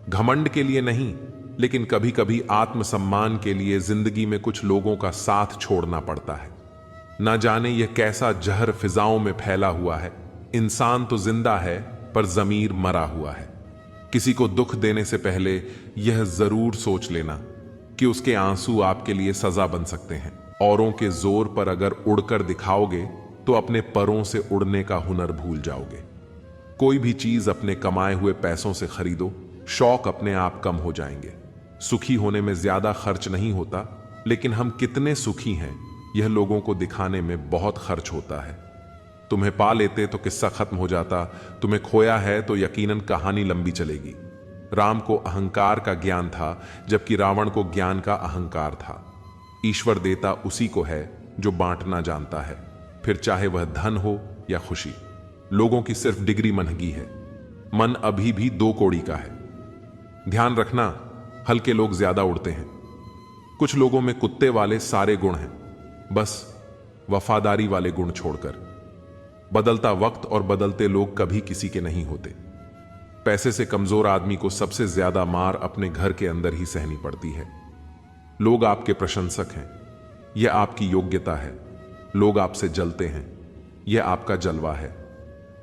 घमंड के लिए नहीं, लेकिन कभी कभी आत्मसम्मान के लिए जिंदगी में कुछ लोगों का साथ छोड़ना पड़ता है। ना जाने यह कैसा जहर फिजाओं में फैला हुआ है। इंसान तो जिंदा है पर जमीर मरा हुआ है। किसी को दुख देने से पहले यह जरूर सोच लेना कि उसके आंसू आपके लिए सजा बन सकते हैं। औरों के जोर पर अगर उड़कर दिखाओगे तो अपने परों से उड़ने का हुनर भूल जाओगे। कोई भी चीज अपने कमाए हुए पैसों से खरीदो, शौक अपने आप कम हो जाएंगे। सुखी होने में ज्यादा खर्च नहीं होता, लेकिन हम कितने सुखी हैं यह लोगों को दिखाने में बहुत खर्च होता है। तुम्हें पा लेते तो किस्सा खत्म हो जाता, तुम्हें खोया है तो यकीनन कहानी लंबी चलेगी। राम को अहंकार का ज्ञान था, जबकि रावण को ज्ञान का अहंकार था। ईश्वर देता उसी को है जो बांटना जानता है, फिर चाहे वह धन हो या खुशी। लोगों की सिर्फ डिग्री महंगी है, मन अभी भी 2 कौड़ी का है। ध्यान रखना, हल्के लोग ज्यादा उड़ते हैं। कुछ लोगों में कुत्ते वाले सारे गुण हैं, बस वफादारी वाले गुण छोड़कर। बदलता वक्त और बदलते लोग कभी किसी के नहीं होते। पैसे से कमजोर आदमी को सबसे ज्यादा मार अपने घर के अंदर ही सहनी पड़ती है। लोग आपके प्रशंसक हैं, यह आपकी योग्यता है। लोग आपसे जलते हैं, यह आपका जलवा है।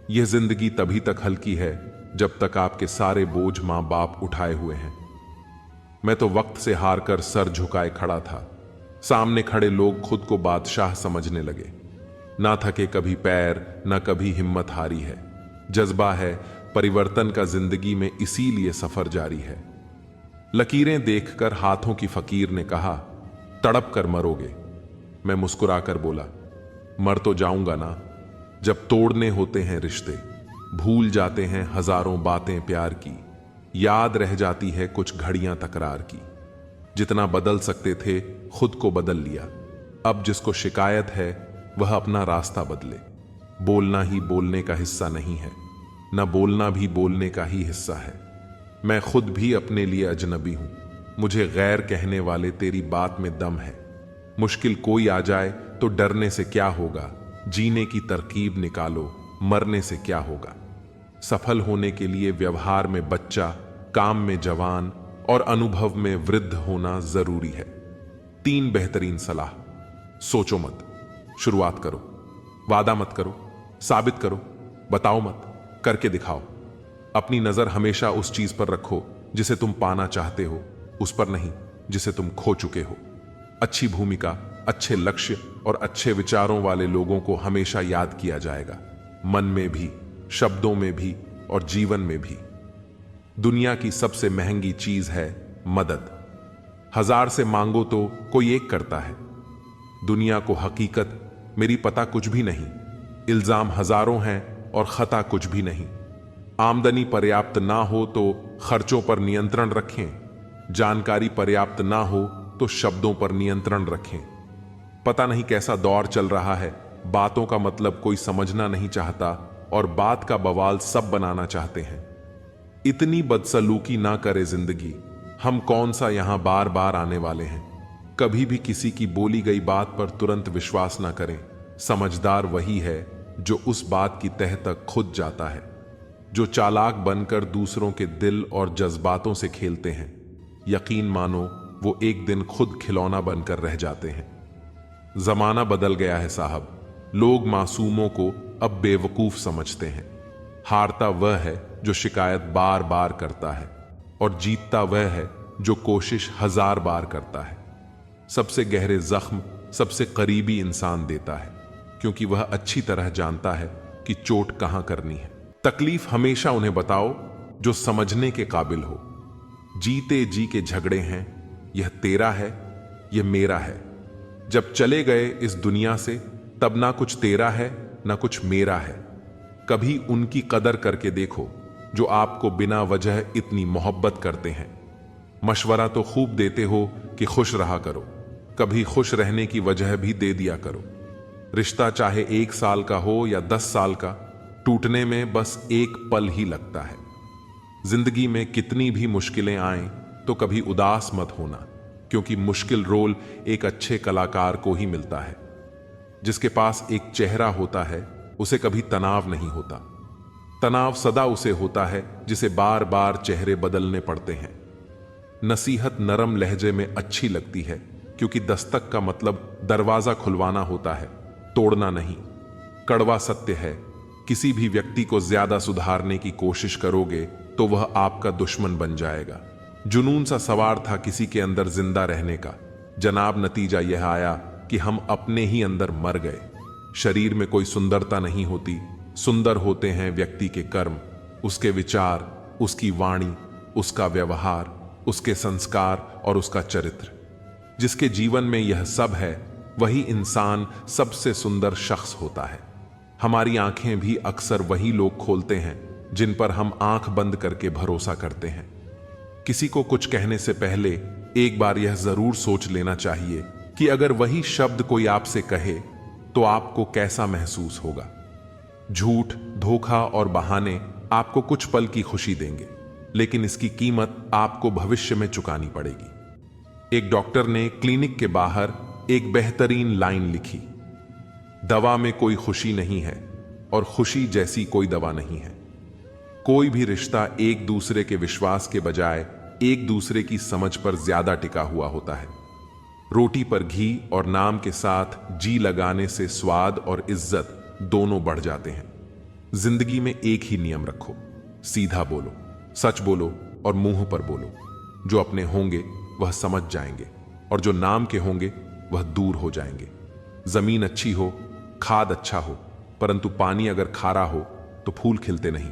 यह जिंदगी तभी तक हल्की है जब तक आपके सारे बोझ मां बाप उठाए हुए हैं। मैं तो वक्त से हार कर सर झुकाए खड़ा था। सामने खड़े लोग खुद को बादशाह समझने लगे। ना थके कभी पैर, ना कभी हिम्मत हारी है। जज्बा है परिवर्तन का जिंदगी में, इसीलिए सफर जारी है। लकीरें देखकर हाथों की फकीर ने कहा, तड़प कर मरोगे। मैं मुस्कुराकर बोला, मर तो जाऊंगा ना। जब तोड़ने होते हैं रिश्ते, भूल जाते हैं हजारों बातें प्यार की। याद रह जाती है कुछ घड़ियां तकरार की। जितना बदल सकते थे खुद को बदल लिया। अब जिसको शिकायत है वह अपना रास्ता बदले। बोलना ही बोलने का हिस्सा नहीं है, न बोलना भी बोलने का ही हिस्सा है। मैं खुद भी अपने लिए अजनबी हूं। मुझे गैर कहने वाले तेरी बात में दम है। मुश्किल कोई आ जाए तो डरने से क्या होगा, जीने की तरकीब निकालो, मरने से क्या होगा। सफल होने के लिए व्यवहार में बच्चा, काम में जवान और अनुभव में वृद्ध होना जरूरी है। 3 बेहतरीन सलाह। सोचो मत, शुरुआत करो। वादा मत करो, साबित करो। बताओ मत, करके दिखाओ। अपनी नजर हमेशा उस चीज पर रखो जिसे तुम पाना चाहते हो, उस पर नहीं जिसे तुम खो चुके हो। अच्छी भूमिका, अच्छे लक्ष्य और अच्छे विचारों वाले लोगों को हमेशा याद किया जाएगा, मन में भी, शब्दों में भी और जीवन में भी। दुनिया की सबसे महंगी चीज है मदद। 1000 से मांगो तो कोई एक करता है। दुनिया को हकीकत मेरी पता कुछ भी नहीं, इल्जाम हजारों हैं और खता कुछ भी नहीं। आमदनी पर्याप्त ना हो तो खर्चों पर नियंत्रण रखें। जानकारी पर्याप्त ना हो तो शब्दों पर नियंत्रण रखें। पता नहीं कैसा दौर चल रहा है, बातों का मतलब कोई समझना नहीं चाहता और बात का बवाल सब बनाना चाहते हैं। इतनी बदसलूकी ना करे जिंदगी, हम कौन सा यहां बार बार आने वाले हैं। कभी भी किसी की बोली गई बात पर तुरंत विश्वास ना करें। समझदार वही है जो उस बात की तह तक खुद जाता है, जो चालाक बनकर दूसरों के दिल और जज्बातों से खेलते हैं। यकीन मानो वो एक दिन खुद खिलौना बनकर रह जाते हैं। जमाना बदल गया है साहब, लोग मासूमों को अब बेवकूफ समझते हैं। हारता वह है जो शिकायत बार बार करता है और जीतता वह है जो कोशिश 1000 बार करता है। सबसे गहरे जख्म सबसे करीबी इंसान देता है, क्योंकि वह अच्छी तरह जानता है कि चोट कहां करनी है। तकलीफ हमेशा उन्हें बताओ जो समझने के काबिल हो। जीते जी के झगड़े हैं, यह तेरा है, यह मेरा है। जब चले गए इस दुनिया से तब ना कुछ तेरा है ना कुछ मेरा है। कभी उनकी कदर करके देखो जो आपको बिना वजह इतनी मोहब्बत करते हैं। मशवरा तो खूब देते हो कि खुश रहा करो, कभी खुश रहने की वजह भी दे दिया करो। रिश्ता चाहे 1 साल का हो या 10 साल का, टूटने में बस एक पल ही लगता है। जिंदगी में कितनी भी मुश्किलें आएं तो कभी उदास मत होना, क्योंकि मुश्किल रोल एक अच्छे कलाकार को ही मिलता है। जिसके पास एक चेहरा होता है उसे कभी तनाव नहीं होता। तनाव सदा उसे होता है जिसे बार बार चेहरे बदलने पड़ते हैं। नसीहत नरम लहजे में अच्छी लगती है, क्योंकि दस्तक का मतलब दरवाजा खुलवाना होता है, तोड़ना नहीं। कड़वा सत्य है, किसी भी व्यक्ति को ज्यादा सुधारने की कोशिश करोगे तो वह आपका दुश्मन बन जाएगा। जुनून सा सवार था किसी के अंदर जिंदा रहने का, जनाब नतीजा यह आया कि हम अपने ही अंदर मर गए। शरीर में कोई सुंदरता नहीं होती, सुंदर होते हैं व्यक्ति के कर्म, उसके विचार, उसकी वाणी, उसका व्यवहार, उसके संस्कार और उसका चरित्र। जिसके जीवन में यह सब है वही इंसान सबसे सुंदर शख्स होता है। हमारी आंखें भी अक्सर वही लोग खोलते हैं जिन पर हम आंख बंद करके भरोसा करते हैं। किसी को कुछ कहने से पहले एक बार यह जरूर सोच लेना चाहिए कि अगर वही शब्द कोई आपसे कहे तो आपको कैसा महसूस होगा। झूठ, धोखा और बहाने आपको कुछ पल की खुशी देंगे, लेकिन इसकी कीमत आपको भविष्य में चुकानी पड़ेगी। एक डॉक्टर ने क्लिनिक के बाहर एक बेहतरीन लाइन लिखी, दवा में कोई खुशी नहीं है और खुशी जैसी कोई दवा नहीं है। कोई भी रिश्ता एक दूसरे के विश्वास के बजाय एक दूसरे की समझ पर ज्यादा टिका हुआ होता है। रोटी पर घी और नाम के साथ जी लगाने से स्वाद और इज्जत दोनों बढ़ जाते हैं। जिंदगी में एक ही नियम रखो, सीधा बोलो, सच बोलो और मुंह पर बोलो। जो अपने होंगे वह समझ जाएंगे और जो नाम के होंगे वह दूर हो जाएंगे। जमीन अच्छी हो, खाद अच्छा हो, परंतु पानी अगर खारा हो तो फूल खिलते नहीं।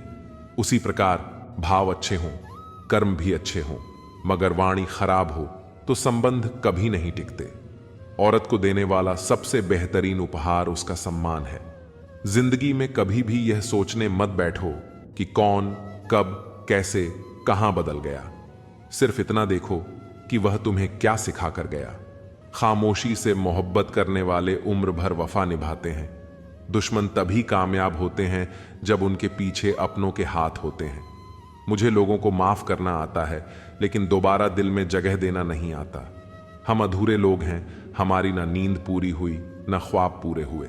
उसी प्रकार भाव अच्छे हों, कर्म भी अच्छे हों, मगर वाणी खराब हो तो संबंध कभी नहीं टिकते। औरत को देने वाला सबसे बेहतरीन उपहार उसका सम्मान है। जिंदगी में कभी भी यह सोचने मत बैठो कि कौन, कब, कैसे, कहां बदल गया। सिर्फ इतना देखो कि वह तुम्हें क्या सिखा कर गया। खामोशी से मोहब्बत करने वाले उम्र भर वफा निभाते हैं। दुश्मन तभी कामयाब होते हैं जब उनके पीछे अपनों के हाथ होते हैं। मुझे लोगों को माफ करना आता है, लेकिन दोबारा दिल में जगह देना नहीं आता। हम अधूरे लोग हैं, हमारी ना नींद पूरी हुई ना ख्वाब पूरे हुए।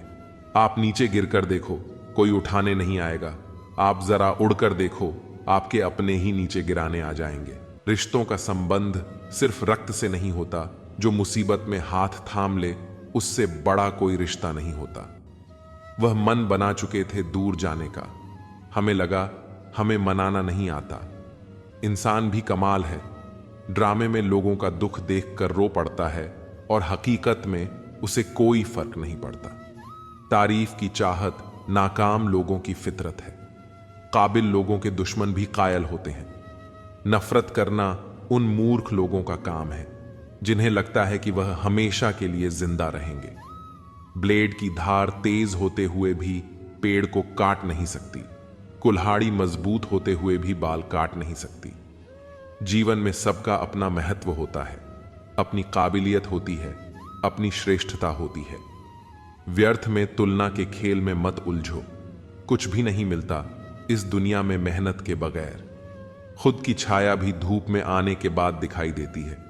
आप नीचे गिरकर देखो, कोई उठाने नहीं आएगा। आप जरा उड़कर देखो, आपके अपने ही नीचे गिराने आ जाएंगे। रिश्तों का संबंध सिर्फ रक्त से नहीं होता, जो मुसीबत में हाथ थाम ले उससे बड़ा कोई रिश्ता नहीं होता। वह मन बना चुके थे दूर जाने का, हमें लगा हमें मनाना नहीं आता। इंसान भी कमाल है, ड्रामे में लोगों का दुख देखकर रो पड़ता है और हकीकत में उसे कोई फर्क नहीं पड़ता। तारीफ की चाहत नाकाम लोगों की फितरत है, काबिल लोगों के दुश्मन भी कायल होते हैं। नफरत करना उन मूर्ख लोगों का काम है जिन्हें लगता है कि वह हमेशा के लिए जिंदा रहेंगे। ब्लेड की धार तेज होते हुए भी पेड़ को काट नहीं सकती, कुल्हाड़ी मजबूत होते हुए भी बाल काट नहीं सकती। जीवन में सबका अपना महत्व होता है, अपनी काबिलियत होती है, अपनी श्रेष्ठता होती है। व्यर्थ में तुलना के खेल में मत उलझो, कुछ भी नहीं मिलता इस दुनिया में मेहनत के बगैर। खुद की छाया भी धूप में आने के बाद दिखाई देती है।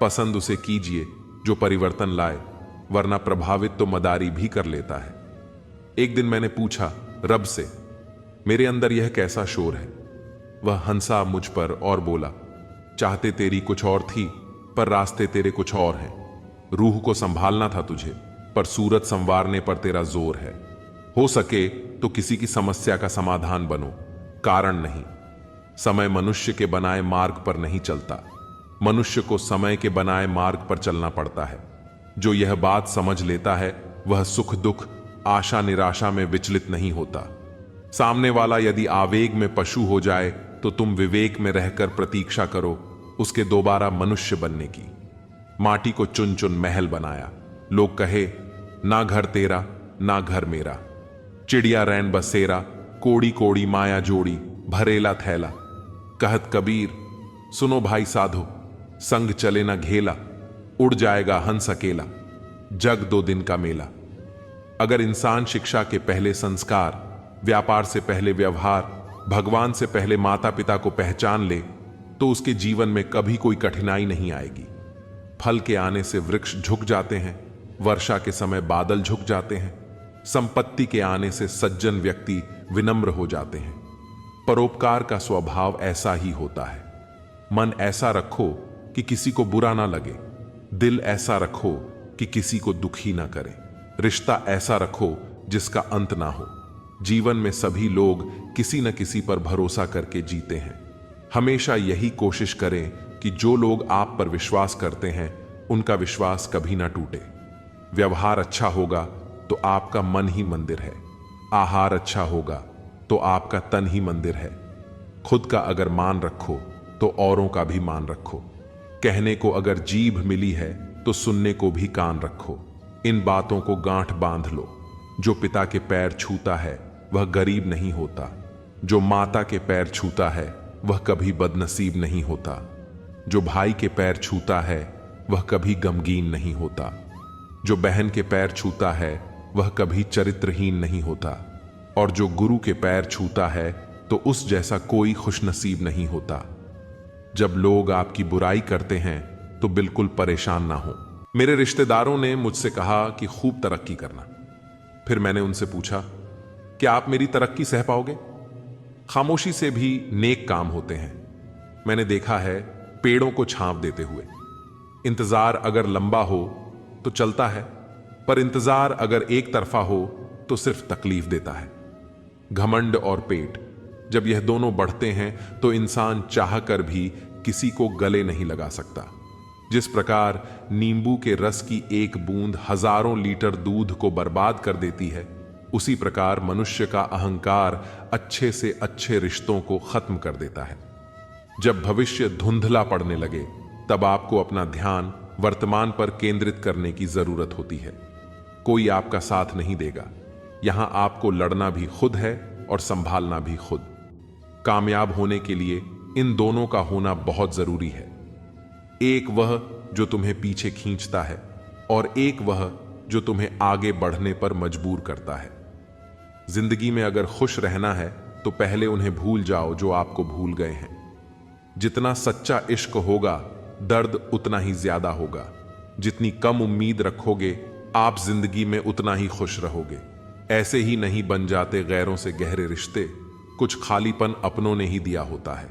पसंद उसे कीजिए जो परिवर्तन लाए, वरना प्रभावित तो मदारी भी कर लेता है। एक दिन मैंने पूछा रब से, मेरे अंदर यह कैसा शोर है? वह हंसा मुझ पर और बोला, चाहते तेरी कुछ और थी, पर रास्ते तेरे कुछ और हैं। रूह को संभालना था तुझे, पर सूरत संवारने पर तेरा जोर है। हो सके तो किसी की समस्या का समाधान बनो, कारण नहीं। समय मनुष्य के बनाए मार्ग पर नहीं चलता, मनुष्य को समय के बनाए मार्ग पर चलना पड़ता है। जो यह बात समझ लेता है वह सुख दुख, आशा निराशा में विचलित नहीं होता। सामने वाला यदि आवेग में पशु हो जाए तो तुम विवेक में रहकर प्रतीक्षा करो उसके दोबारा मनुष्य बनने की। माटी को चुन चुन महल बनाया, लोग कहे ना घर तेरा ना घर मेरा। चिड़िया रैन बसेरा, कोड़ी कोड़ी माया जोड़ी, भरेला थैला। कहत कबीर सुनो भाई साधो, संग चले ना घेला, उड़ जाएगा हंस अकेला, जग दो दिन का मेला। अगर इंसान शिक्षा के पहले संस्कार, व्यापार से पहले व्यवहार, भगवान से पहले माता पिता को पहचान ले तो उसके जीवन में कभी कोई कठिनाई नहीं आएगी। फल के आने से वृक्ष झुक जाते हैं, वर्षा के समय बादल झुक जाते हैं, संपत्ति के आने से सज्जन व्यक्ति विनम्र हो जाते हैं। परोपकार का स्वभाव ऐसा ही होता है। मन ऐसा रखो कि किसी को बुरा ना लगे, दिल ऐसा रखो कि किसी को दुखी ना करे, रिश्ता ऐसा रखो जिसका अंत ना हो। जीवन में सभी लोग किसी न किसी पर भरोसा करके जीते हैं। हमेशा यही कोशिश करें कि जो लोग आप पर विश्वास करते हैं उनका विश्वास कभी ना टूटे। व्यवहार अच्छा होगा तो आपका मन ही मंदिर है, आहार अच्छा होगा तो आपका तन ही मंदिर है। खुद का अगर मान रखो तो औरों का भी मान रखो। कहने को अगर जीभ मिली है तो सुनने को भी कान रखो। इन बातों को गांठ बांध लो। जो पिता के पैर छूता है वह गरीब नहीं होता, जो माता के पैर छूता है वह कभी बदनसीब नहीं होता, जो भाई के पैर छूता है वह कभी गमगीन नहीं होता, जो बहन के पैर छूता है वह कभी चरित्रहीन नहीं होता, और जो गुरु के पैर छूता है तो उस जैसा कोई खुशनसीब नहीं होता। जब लोग आपकी बुराई करते हैं तो बिल्कुल परेशान ना हो। मेरे रिश्तेदारों ने मुझसे कहा कि खूब तरक्की करना। फिर मैंने उनसे पूछा, क्या आप मेरी तरक्की सह पाओगे? खामोशी से भी नेक काम होते हैं। मैंने देखा है पेड़ों को छांव देते हुए। इंतजार अगर लंबा हो तो चलता है, पर इंतजार अगर एक तरफा हो तो सिर्फ तकलीफ देता है। घमंड और पेट, जब यह दोनों बढ़ते हैं तो इंसान चाहकर भी किसी को गले नहीं लगा सकता। जिस प्रकार नींबू के रस की एक बूंद हजारों लीटर दूध को बर्बाद कर देती है, उसी प्रकार मनुष्य का अहंकार अच्छे से अच्छे रिश्तों को खत्म कर देता है। जब भविष्य धुंधला पड़ने लगे तब आपको अपना ध्यान वर्तमान पर केंद्रित करने की जरूरत होती है। कोई आपका साथ नहीं देगा। यहां आपको लड़ना भी खुद है और संभालना भी खुद। कामयाब होने के लिए इन दोनों का होना बहुत जरूरी है। एक वह जो तुम्हें पीछे खींचता है और एक वह जो तुम्हें आगे बढ़ने पर मजबूर करता है। जिंदगी में अगर खुश रहना है तो पहले उन्हें भूल जाओ जो आपको भूल गए हैं। जितना सच्चा इश्क होगा, दर्द उतना ही ज्यादा होगा। जितनी कम उम्मीद रखोगे, आप जिंदगी में उतना ही खुश रहोगे। ऐसे ही नहीं बन जाते गैरों से गहरे रिश्ते, कुछ खालीपन अपनों ने ही दिया होता है।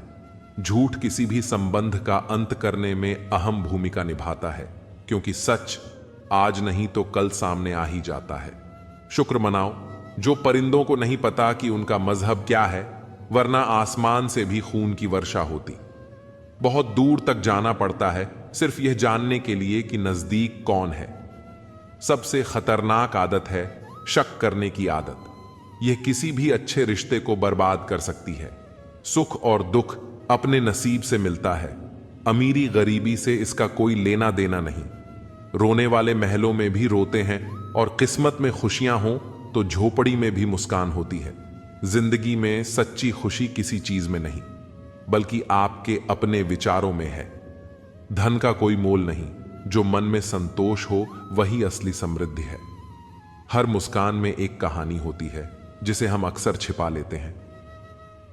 झूठ किसी भी संबंध का अंत करने में अहम भूमिका निभाता है, क्योंकि सच आज नहीं तो कल सामने आ ही जाता है। शुक्र मनाओ जो परिंदों को नहीं पता कि उनका मजहब क्या है, वरना आसमान से भी खून की वर्षा होती। बहुत दूर तक जाना पड़ता है सिर्फ यह जानने के लिए कि नजदीक कौन है। सबसे खतरनाक आदत है शक करने की आदत। यह किसी भी अच्छे रिश्ते को बर्बाद कर सकती है। सुख और दुख अपने नसीब से मिलता है, अमीरी गरीबी से इसका कोई लेना देना नहीं। रोने वाले महलों में भी रोते हैं, और किस्मत में खुशियां हों तो झोपड़ी में भी मुस्कान होती है। जिंदगी में सच्ची खुशी किसी चीज में नहीं, बल्कि आपके अपने विचारों में है। धन का कोई मोल नहीं, जो मन में संतोष हो वही असली समृद्धि है। हर मुस्कान में एक कहानी होती है जिसे हम अक्सर छिपा लेते हैं।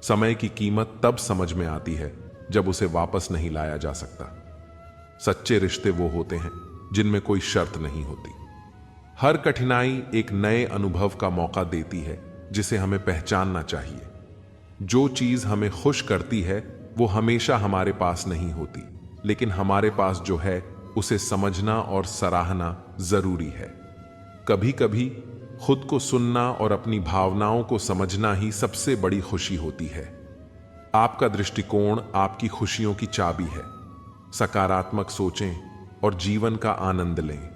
समय की कीमत तब समझ में आती है जब उसे वापस नहीं लाया जा सकता। सच्चे रिश्ते वो होते हैं जिनमें कोई शर्त नहीं होती। हर कठिनाई एक नए अनुभव का मौका देती है, जिसे हमें पहचानना चाहिए। जो चीज हमें खुश करती है वो हमेशा हमारे पास नहीं होती, लेकिन हमारे पास जो है उसे समझना और सराहना जरूरी है। कभी कभी खुद को सुनना और अपनी भावनाओं को समझना ही सबसे बड़ी खुशी होती है। आपका दृष्टिकोण आपकी खुशियों की चाबी है। सकारात्मक सोचें और जीवन का आनंद लें।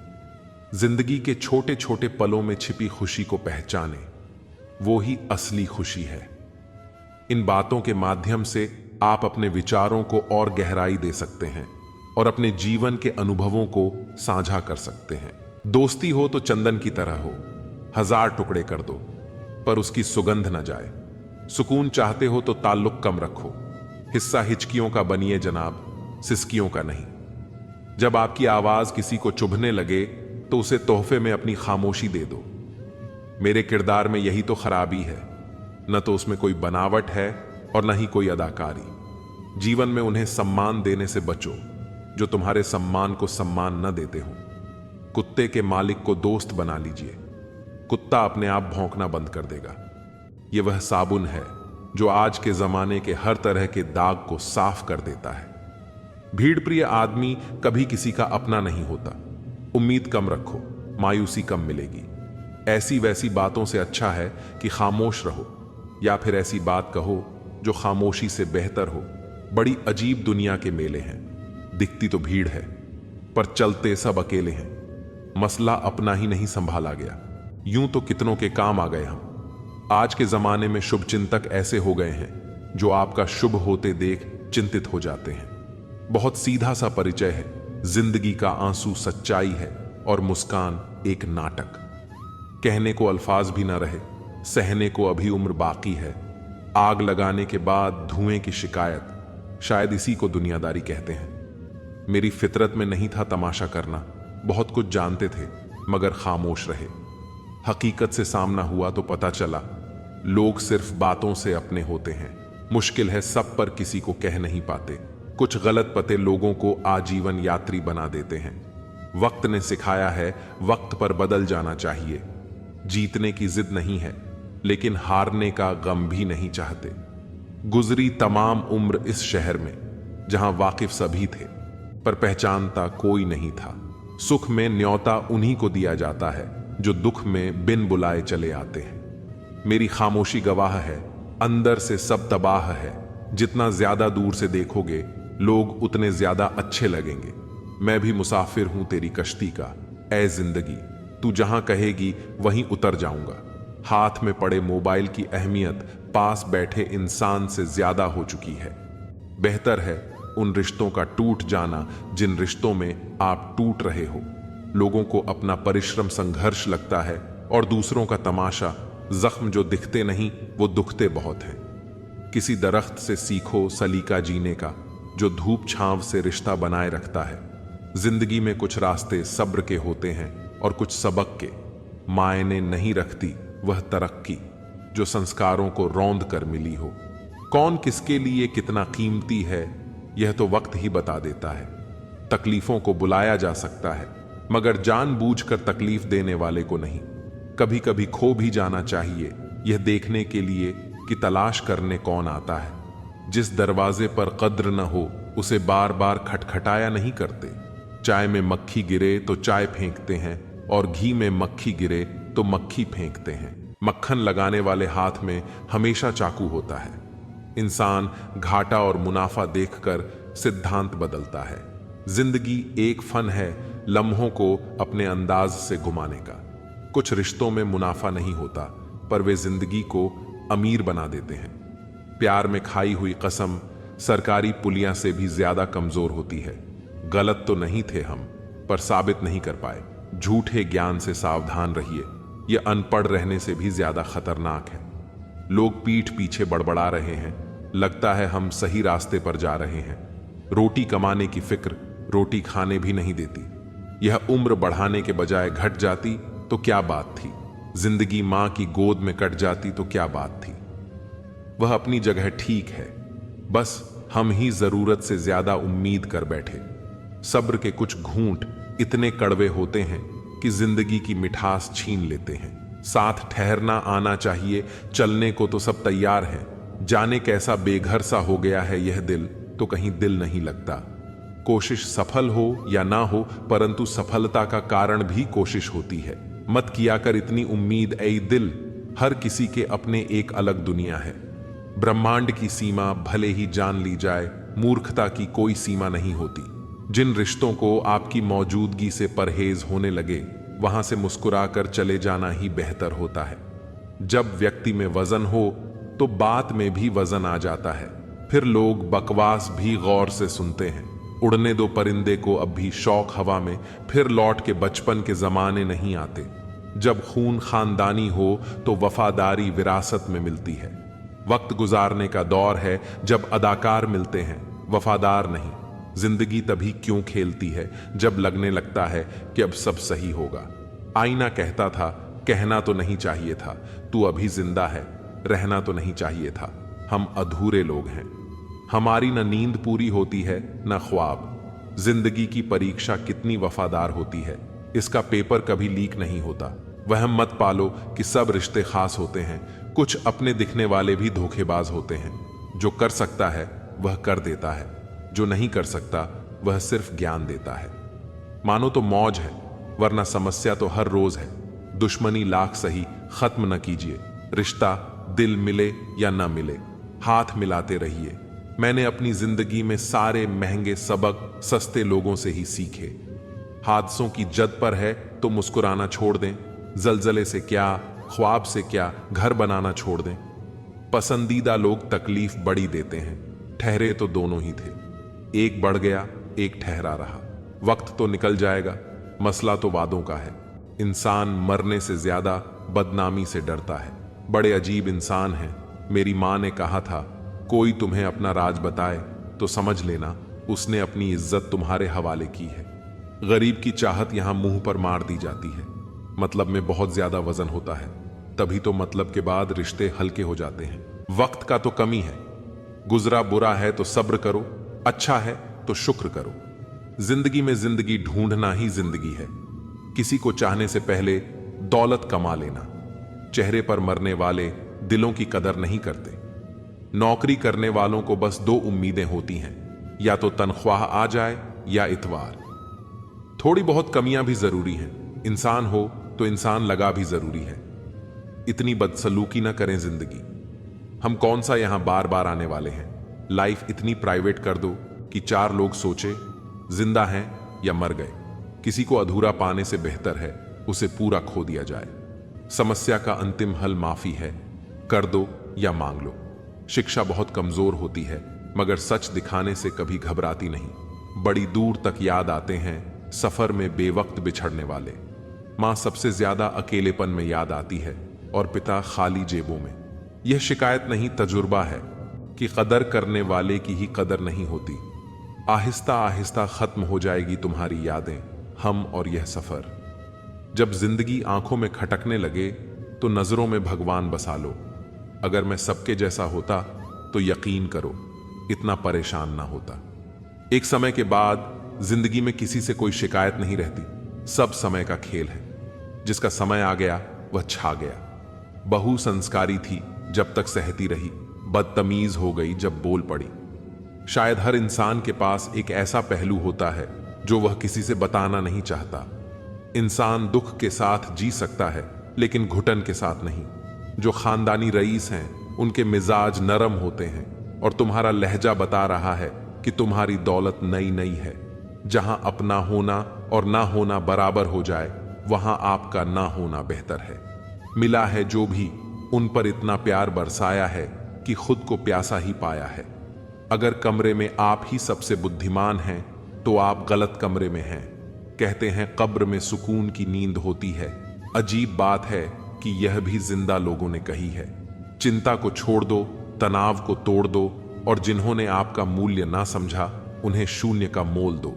जिंदगी के छोटे छोटे पलों में छिपी खुशी को पहचानें, वो ही असली खुशी है। इन बातों के माध्यम से आप अपने विचारों को और गहराई दे सकते हैं और अपने जीवन के अनुभवों को साझा कर सकते हैं। दोस्ती हो तो चंदन की तरह हो, 1000 टुकड़े कर दो पर उसकी सुगंध न जाए। सुकून चाहते हो तो ताल्लुक कम रखो, हिस्सा हिचकियों का बनिए जनाब, सिसकियों का नहीं। जब आपकी आवाज किसी को चुभने लगे तो उसे तोहफे में अपनी खामोशी दे दो। मेरे किरदार में यही तो खराबी है, न तो उसमें कोई बनावट है और न ही कोई अदाकारी। जीवन में उन्हें सम्मान देने से बचो जो तुम्हारे सम्मान को सम्मान न देते हो। कुत्ते के मालिक को दोस्त बना लीजिए, कुत्ता अपने आप भौंकना बंद कर देगा। यह वह साबुन है जो आज के जमाने के हर तरह के दाग को साफ कर देता है। भीड़ प्रिय आदमी कभी किसी का अपना नहीं होता। उम्मीद कम रखो, मायूसी कम मिलेगी। ऐसी वैसी बातों से अच्छा है कि खामोश रहो, या फिर ऐसी बात कहो जो खामोशी से बेहतर हो। बड़ी अजीब दुनिया के मेले हैं, दिखती तो भीड़ है पर चलते सब अकेले हैं। मसला अपना ही नहीं संभाला गया, यूं तो कितनों के काम आ गए हम। आज के जमाने में शुभ चिंतक ऐसे हो गए हैं जो आपका शुभ होते देख चिंतित हो जाते हैं। बहुत सीधा सा परिचय है, जिंदगी का आंसू सच्चाई है और मुस्कान एक नाटक। कहने को अल्फाज भी ना रहे, सहने को अभी उम्र बाकी है। आग लगाने के बाद धुएं की शिकायत, शायद इसी को दुनियादारी कहते हैं। मेरी फितरत में नहीं था तमाशा करना, बहुत कुछ जानते थे मगर खामोश रहे। हकीकत से सामना हुआ तो पता चला लोग सिर्फ बातों से अपने होते हैं। मुश्किल है सब पर किसी को कह नहीं पाते। कुछ गलत पते लोगों को आजीवन यात्री बना देते हैं। वक्त ने सिखाया है वक्त पर बदल जाना चाहिए। जीतने की जिद नहीं है, लेकिन हारने का गम भी नहीं चाहते। गुजरी तमाम उम्र इस शहर में जहां वाकिफ सभी थे पर पहचानता कोई नहीं था। सुख में न्योता उन्हीं को दिया जाता है जो दुख में बिन बुलाए चले आते हैं। मेरी खामोशी गवाह है, अंदर से सब तबाह है। जितना ज्यादा दूर से देखोगे लोग उतने ज्यादा अच्छे लगेंगे। मैं भी मुसाफिर हूं तेरी कश्ती का, ऐ जिंदगी तू जहां कहेगी वहीं उतर जाऊंगा। हाथ में पड़े मोबाइल की अहमियत पास बैठे इंसान से ज्यादा हो चुकी है। बेहतर है उन रिश्तों का टूट जाना जिन रिश्तों में आप टूट रहे हो। लोगों को अपना परिश्रम संघर्ष लगता है और दूसरों का तमाशा। जख्म जो दिखते नहीं वो दुखते बहुत हैं। किसी दरख्त से सीखो सलीका जीने का, जो धूप छांव से रिश्ता बनाए रखता है। जिंदगी में कुछ रास्ते सब्र के होते हैं और कुछ सबक के। मायने नहीं रखती वह तरक्की, जो संस्कारों को रौंद कर मिली हो। कौन किसके लिए कितना कीमती है, यह तो वक्त ही बता देता है। तकलीफों को बुलाया जा सकता है, मगर जानबूझकर तकलीफ देने वाले को नहीं। कभी कभी खो भी जाना चाहिए, यह देखने के लिए कि तलाश करने कौन आता है। जिस दरवाजे पर कद्र न हो उसे बार बार खटखटाया नहीं करते। चाय में मक्खी गिरे तो चाय फेंकते हैं, और घी में मक्खी गिरे तो मक्खी फेंकते हैं। मक्खन लगाने वाले हाथ में हमेशा चाकू होता है। इंसान घाटा और मुनाफा देखकर सिद्धांत बदलता है। जिंदगी एक फन है लम्हों को अपने अंदाज से घुमाने का। कुछ रिश्तों में मुनाफा नहीं होता, पर वे जिंदगी को अमीर बना देते हैं। प्यार में खाई हुई कसम सरकारी पुलिया से भी ज्यादा कमजोर होती है। गलत तो नहीं थे हम, पर साबित नहीं कर पाए। झूठे ज्ञान से सावधान रहिए, यह अनपढ़ रहने से भी ज्यादा खतरनाक है। लोग पीठ पीछे बड़बड़ा रहे हैं, लगता है हम सही रास्ते पर जा रहे हैं। रोटी कमाने की फिक्र रोटी खाने भी नहीं देती। यह उम्र बढ़ाने के बजाय घट जाती तो क्या बात थी। जिंदगी मां की गोद में कट जाती तो क्या बात थी। वह अपनी जगह ठीक है, बस हम ही जरूरत से ज्यादा उम्मीद कर बैठे। सब्र के कुछ घूंट इतने कड़वे होते हैं कि जिंदगी की मिठास छीन लेते हैं। साथ ठहरना आना चाहिए, चलने को तो सब तैयार हैं। जाने कैसा बेघर सा हो गया है यह दिल, तो कहीं दिल नहीं लगता। कोशिश सफल हो या ना हो, परंतु सफलता का कारण भी कोशिश होती है। मत किया कर इतनी उम्मीद ऐ दिल, हर किसी के अपने एक अलग दुनिया है। ब्रह्मांड की सीमा भले ही जान ली जाए, मूर्खता की कोई सीमा नहीं होती। जिन रिश्तों को आपकी मौजूदगी से परहेज होने लगे, वहां से मुस्कुराकर चले जाना ही बेहतर होता है। जब व्यक्ति में वजन हो तो बात में भी वजन आ जाता है। फिर लोग बकवास भी गौर से सुनते हैं। उड़ने दो परिंदे को अब भी शौक हवा में, फिर लौट के बचपन के जमाने नहीं आते। जब खून खानदानी हो तो वफादारी विरासत में मिलती है। वक्त गुजारने का दौर है जब अदाकार मिलते हैं, वफादार नहीं। जिंदगी तभी क्यों खेलती है जब लगने लगता है कि अब सब सही होगा। आईना कहता था कहना तो नहीं चाहिए था, तू अभी जिंदा है, रहना तो नहीं चाहिए था। हम अधूरे लोग हैं, हमारी न नींद पूरी होती है न ख्वाब। जिंदगी की परीक्षा कितनी वफादार होती है, इसका पेपर कभी लीक नहीं होता। वहम मत पालो कि सब रिश्ते खास होते हैं, कुछ अपने दिखने वाले भी धोखेबाज होते हैं। जो कर सकता है वह कर देता है, जो नहीं कर सकता वह सिर्फ ज्ञान देता है। मानो तो मौज है, वरना समस्या तो हर रोज है। दुश्मनी लाख सही खत्म न कीजिए। रिश्ता दिल मिले या न मिले, हाथ मिलाते रहिए। मैंने अपनी जिंदगी में सारे महंगे सबक सस्ते लोगों से ही सीखे। हादसों की जद पर है तो मुस्कुराना छोड़ दें। जलजले से क्या, ख्वाब से क्या, घर बनाना छोड़ दें। पसंदीदा लोग तकलीफ बड़ी देते हैं, ठहरे तो दोनों ही थे। एक बढ़ गया, एक ठहरा रहा। वक्त तो निकल जाएगा, मसला तो वादों का है। इंसान मरने से ज्यादा बदनामी से डरता है। बड़े अजीब इंसान हैं। मेरी माँ ने कहा था, कोई तुम्हें अपना राज बताए तो समझ लेना उसने अपनी इज्जत तुम्हारे हवाले की है। गरीब की चाहत यहां मुंह पर मार दी जाती है। मतलब में बहुत ज्यादा वजन होता है, तभी तो मतलब के बाद रिश्ते हल्के हो जाते हैं। वक्त का तो कमी है। गुजरा बुरा है तो सब्र करो, अच्छा है तो शुक्र करो। जिंदगी में जिंदगी ढूंढना ही जिंदगी है। किसी को चाहने से पहले दौलत कमा लेना। चेहरे पर मरने वाले दिलों की कदर नहीं करते। नौकरी करने वालों को बस दो उम्मीदें होती हैं, या तो तनख्वाह आ जाए या इतवार। थोड़ी बहुत कमियां भी जरूरी हैं। इंसान हो तो इंसान लगा भी जरूरी है। इतनी बदसलूकी ना करें जिंदगी। हम कौन सा यहां बार बार आने वाले हैं। लाइफ इतनी प्राइवेट कर दो कि चार लोग सोचे जिंदा हैं या मर गए। किसी को अधूरा पाने से बेहतर है उसे पूरा खो दिया जाए। समस्या का अंतिम हल माफी है, कर दो या मांग लो। शिक्षा बहुत कमजोर होती है, मगर सच दिखाने से कभी घबराती नहीं। बड़ी दूर तक याद आते हैं सफर में बेवक्त बिछड़ने वाले। मां सबसे ज्यादा अकेलेपन में याद आती है और पिता खाली जेबों में। यह शिकायत नहीं, तजुर्बा है कि कदर करने वाले की ही कदर नहीं होती। आहिस्ता आहिस्ता खत्म हो जाएगी तुम्हारी यादें, हम और यह सफर। जब जिंदगी आंखों में खटकने लगे तो नजरों में भगवान बसा लो। अगर मैं सबके जैसा होता तो यकीन करो इतना परेशान ना होता। एक समय के बाद जिंदगी में किसी से कोई शिकायत नहीं रहती, सब समय का खेल है। जिसका समय आ गया वह छा गया। बहु संस्कारी थी जब तक सहती रही, बदतमीज हो गई जब बोल पड़ी। शायद हर इंसान के पास एक ऐसा पहलू होता है जो वह किसी से बताना नहीं चाहता। इंसान दुख के साथ जी सकता है लेकिन घुटन के साथ नहीं। जो खानदानी रईस हैं उनके मिजाज नरम होते हैं और तुम्हारा लहजा बता रहा है कि तुम्हारी दौलत नई नई है। जहां अपना होना और ना होना बराबर हो जाए वहां आपका ना होना बेहतर है। मिला है जो भी उन पर इतना प्यार बरसाया है कि खुद को प्यासा ही पाया है। अगर कमरे में आप ही सबसे बुद्धिमान हैं तो आप गलत कमरे में हैं। कहते हैं कब्र में सुकून की नींद होती है। अजीब बात है कि यह भी जिंदा लोगों ने कही है। चिंता को छोड़ दो, तनाव को तोड़ दो और जिन्होंने आपका मूल्य ना समझा उन्हें शून्य का मोल दो।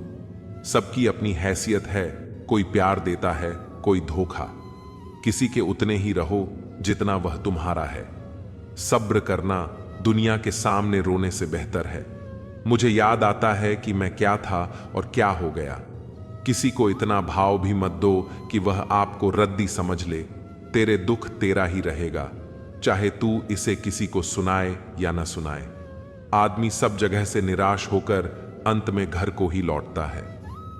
सबकी अपनी हैसियत है, कोई प्यार देता है, कोई धोखा। किसी के उतने ही रहो जितना वह तुम्हारा है। सब्र करना दुनिया के सामने रोने से बेहतर है। मुझे याद आता है कि मैं क्या था और क्या हो गया। किसी को इतना भाव भी मत दो कि वह आपको रद्दी समझ ले। तेरे दुख तेरा ही रहेगा, चाहे तू इसे किसी को सुनाए या न सुनाए। आदमी सब जगह से निराश होकर अंत में घर को ही लौटता है।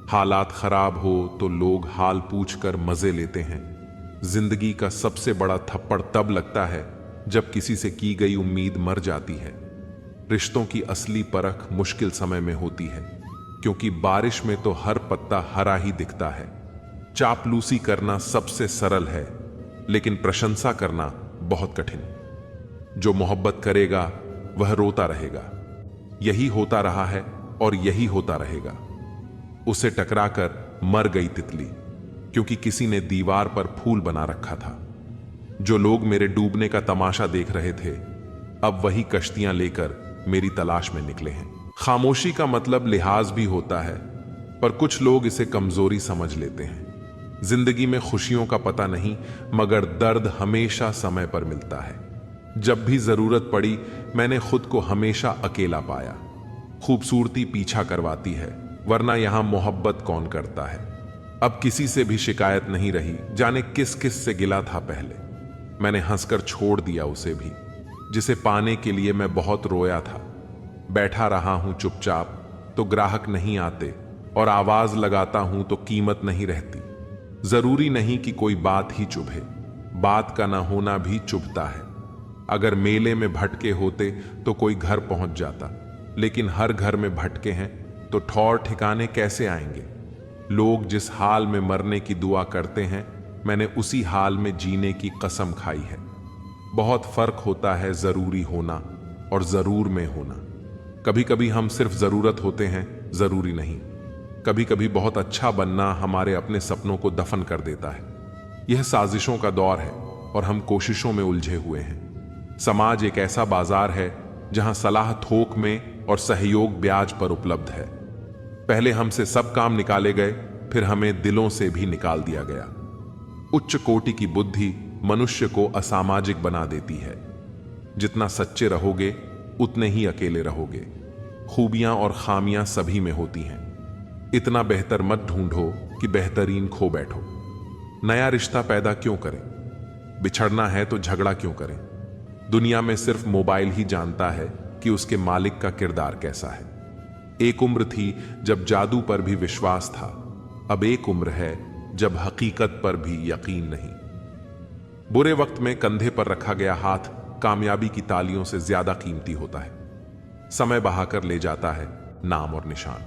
हालात खराब हो तो लोग हाल पूछकर मजे लेते हैं। जिंदगी का सबसे बड़ा थप्पड़ तब लगता है जब किसी से की गई उम्मीद मर जाती है। रिश्तों की असली परख मुश्किल समय में होती है, क्योंकि बारिश में तो हर पत्ता हरा ही दिखता है। चापलूसी करना सबसे सरल है, लेकिन प्रशंसा करना बहुत कठिन। जो मोहब्बत करेगा वह रोता रहेगा। यही होता रहा है और यही होता रहेगा। उसे टकराकर मर गई तितली, क्योंकि किसी ने दीवार पर फूल बना रखा था। जो लोग मेरे डूबने का तमाशा देख रहे थे अब वही कश्तियां लेकर मेरी तलाश में निकले हैं। खामोशी का मतलब लिहाज भी होता है, पर कुछ लोग इसे कमजोरी समझ लेते हैं। जिंदगी में खुशियों का पता नहीं, मगर दर्द हमेशा समय पर मिलता है। जब भी जरूरत पड़ी मैंने खुद को हमेशा अकेला पाया। खूबसूरती पीछा करवाती है, वरना यहां मोहब्बत कौन करता है। अब किसी से भी शिकायत नहीं रही, जाने किस किस से गिला था पहले। मैंने हंसकर छोड़ दिया उसे भी, जिसे पाने के लिए मैं बहुत रोया था। बैठा रहा हूं चुपचाप तो ग्राहक नहीं आते, और आवाज लगाता हूं तो कीमत नहीं रहती। जरूरी नहीं कि कोई बात ही चुभे, बात का ना होना भी चुभता है। अगर मेले में भटके होते तो कोई घर पहुंच जाता, लेकिन हर घर में भटके हैं तो ठौर ठिकाने कैसे आएंगे। लोग जिस हाल में मरने की दुआ करते हैं, मैंने उसी हाल में जीने की कसम खाई है। बहुत फर्क होता है जरूरी होना और जरूर में होना। कभी कभी हम सिर्फ जरूरत होते हैं, जरूरी नहीं। कभी कभी बहुत अच्छा बनना हमारे अपने सपनों को दफन कर देता है। यह साजिशों का दौर है और हम कोशिशों में उलझे हुए हैं। समाज एक ऐसा बाजार है जहां सलाह थोक में और सहयोग ब्याज पर उपलब्ध है। पहले हमसे सब काम निकाले गए, फिर हमें दिलों से भी निकाल दिया गया। उच्च कोटि की बुद्धि मनुष्य को असामाजिक बना देती है। जितना सच्चे रहोगे उतने ही अकेले रहोगे। खूबियां और खामियां सभी में होती हैं। इतना बेहतर मत ढूंढो कि बेहतरीन खो बैठो। नया रिश्ता पैदा क्यों करें? बिछड़ना है तो झगड़ा क्यों करें? दुनिया में सिर्फ मोबाइल ही जानता है कि उसके मालिक का किरदार कैसा है। एक उम्र थी जब जादू पर भी विश्वास था, अब एक उम्र है जब हकीकत पर भी यकीन नहीं। बुरे वक्त में कंधे पर रखा गया हाथ कामयाबी की तालियों से ज्यादा कीमती होता है। समय बहाकर ले जाता है नाम और निशान।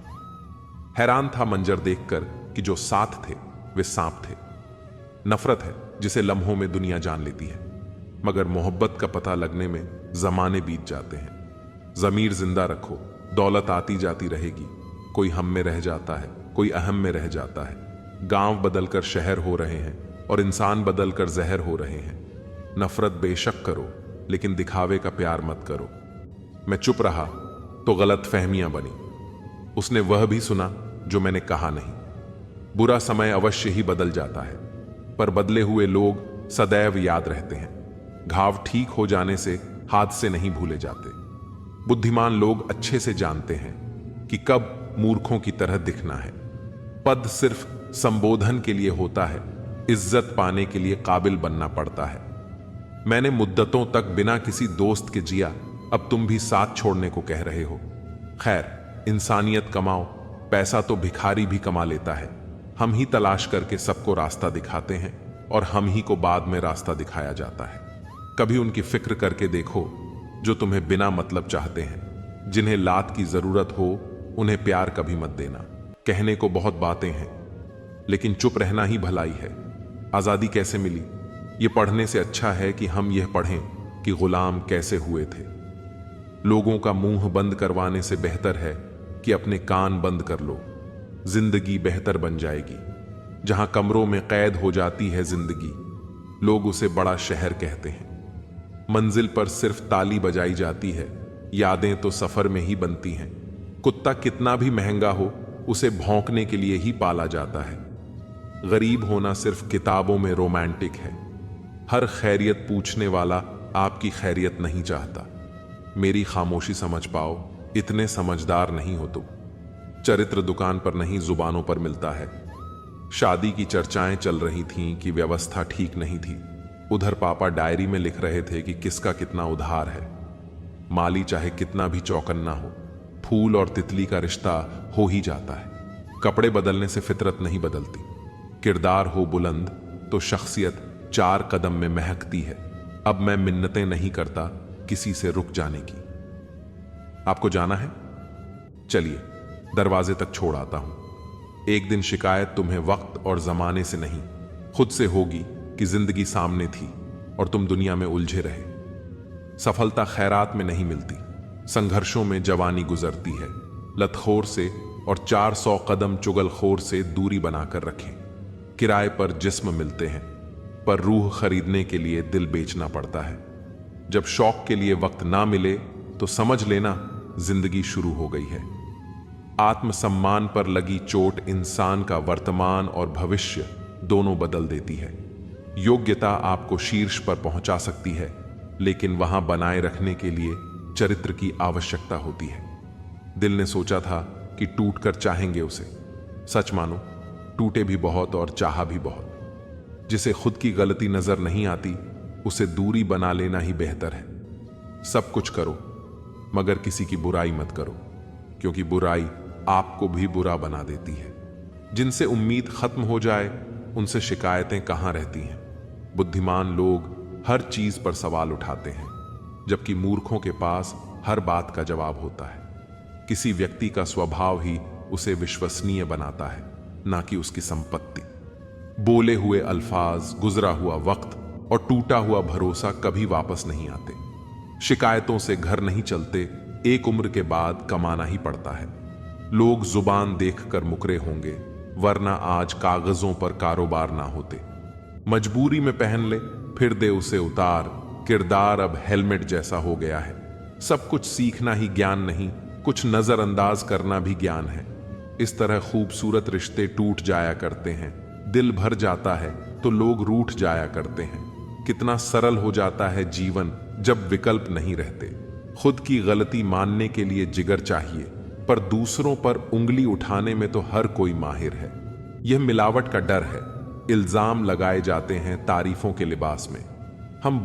हैरान था मंजर देखकर कि जो साथ थे वे सांप थे। नफरत है जिसे लम्हों में दुनिया जान लेती है, मगर मोहब्बत का पता लगने में जमाने बीत जाते हैं। जमीर जिंदा रखो, दौलत आती जाती रहेगी। कोई हम में रह जाता है, कोई अहम में रह जाता है। गांव बदलकर शहर हो रहे हैं और इंसान बदलकर जहर हो रहे हैं। नफरत बेशक करो, लेकिन दिखावे का प्यार मत करो। मैं चुप रहा तो गलत फहमियां बनी। उसने वह भी सुना जो मैंने कहा नहीं। बुरा समय अवश्य ही बदल जाता है, पर बदले हुए लोग सदैव याद रहते हैं। घाव ठीक हो जाने से हादसे नहीं भूले जाते। बुद्धिमान लोग अच्छे से जानते हैं कि कब मूर्खों की तरह दिखना है। पद सिर्फ संबोधन के लिए होता है, इज्जत पाने के लिए काबिल बनना पड़ता है। मैंने मुद्दतों तक बिना किसी दोस्त के जिया, अब तुम भी साथ छोड़ने को कह रहे हो। खैर, इंसानियत कमाओ, पैसा तो भिखारी भी कमा लेता है। हम ही तलाश करके सबको रास्ता दिखाते हैं और हम ही को बाद में रास्ता दिखाया जाता है। कभी उनकी फिक्र करके देखो जो तुम्हें बिना मतलब चाहते हैं। जिन्हें लात की जरूरत हो उन्हें प्यार कभी मत देना। कहने को बहुत बातें हैं, लेकिन चुप रहना ही भलाई है। आजादी कैसे मिली? ये पढ़ने से अच्छा है कि हम यह पढ़ें कि गुलाम कैसे हुए थे। लोगों का मुंह बंद करवाने से बेहतर है कि अपने कान बंद कर लो। जिंदगी बेहतर बन जाएगी। जहां कमरों में कैद हो जाती है जिंदगी, लोग उसे बड़ा शहर कहते हैं। मंजिल पर सिर्फ ताली बजाई जाती है, यादें तो सफर में ही बनती हैं। कुत्ता कितना भी महंगा हो, उसे भौंकने के लिए ही पाला जाता है। गरीब होना सिर्फ किताबों में रोमांटिक है। हर खैरियत पूछने वाला आपकी खैरियत नहीं चाहता। मेरी खामोशी समझ पाओ, इतने समझदार नहीं हो तुम। चरित्र दुकान पर नहीं, जुबानों पर मिलता है। शादी की चर्चाएं चल रही थीं कि व्यवस्था ठीक नहीं थी। उधर पापा डायरी में लिख रहे थे कि किसका कितना उधार है। माली चाहे कितना भी चौकन्ना हो, फूल और तितली का रिश्ता हो ही जाता है। कपड़े बदलने से फितरत नहीं बदलती। किरदार हो बुलंद तो शख्सियत 4 कदम में महकती है। अब मैं मिन्नतें नहीं करता किसी से रुक जाने की। आपको जाना है? चलिए, दरवाजे तक छोड़ आता हूं। एक दिन शिकायत तुम्हें वक्त और जमाने से नहीं, खुद से होगी कि जिंदगी सामने थी और तुम दुनिया में उलझे रहे। सफलता खैरात में नहीं मिलती, संघर्षों में जवानी गुजरती है। लतखोर से और 400 कदम चुगलखोर से दूरी बनाकर रखें। किराए पर जिस्म मिलते हैं, पर रूह खरीदने के लिए दिल बेचना पड़ता है। जब शौक के लिए वक्त ना मिले तो समझ लेना जिंदगी शुरू हो गई है। आत्मसम्मान पर लगी चोट इंसान का वर्तमान और भविष्य दोनों बदल देती है। योग्यता आपको शीर्ष पर पहुंचा सकती है, लेकिन वहां बनाए रखने के लिए चरित्र की आवश्यकता होती है। दिल ने सोचा था कि टूटकर चाहेंगे उसे। सच मानो, टूटे भी बहुत और चाहा भी बहुत। जिसे खुद की गलती नजर नहीं आती, उसे दूरी बना लेना ही बेहतर है। सब कुछ करो, मगर किसी की बुराई मत करो, क्योंकि बुराई आपको भी बुरा बना देती है। जिनसे उम्मीद खत्म हो जाए, उनसे शिकायतें कहां रहती हैं। बुद्धिमान लोग हर चीज पर सवाल उठाते हैं, जबकि मूर्खों के पास हर बात का जवाब होता है। किसी व्यक्ति का स्वभाव ही उसे विश्वसनीय बनाता है, ना कि उसकी संपत्ति। बोले हुए अल्फाज, गुजरा हुआ वक्त और टूटा हुआ भरोसा कभी वापस नहीं आते। शिकायतों से घर नहीं चलते, एक उम्र के बाद कमाना ही पड़ता है। लोग जुबान देखकर मुकरे होंगे, वरना आज कागजों पर कारोबार ना होते। मजबूरी में पहन ले, फिर दे उसे उतार। किरदार अब हेलमेट जैसा हो गया है। सब कुछ सीखना ही ज्ञान नहीं, कुछ नजरअंदाज करना भी ज्ञान है। इस तरह खूबसूरत रिश्ते टूट जाया करते हैं। दिल भर जाता है तो लोग रूठ जाया करते हैं। कितना सरल हो जाता है जीवन जब विकल्प नहीं रहते। खुद की गलती मानने के लिए जिगर चाहिए, पर दूसरों पर उंगली उठाने में तो हर कोई माहिर है। यह मिलावट का डर है। इल्जाम लगाए जाते हैं तारीफों के लिबास में। हम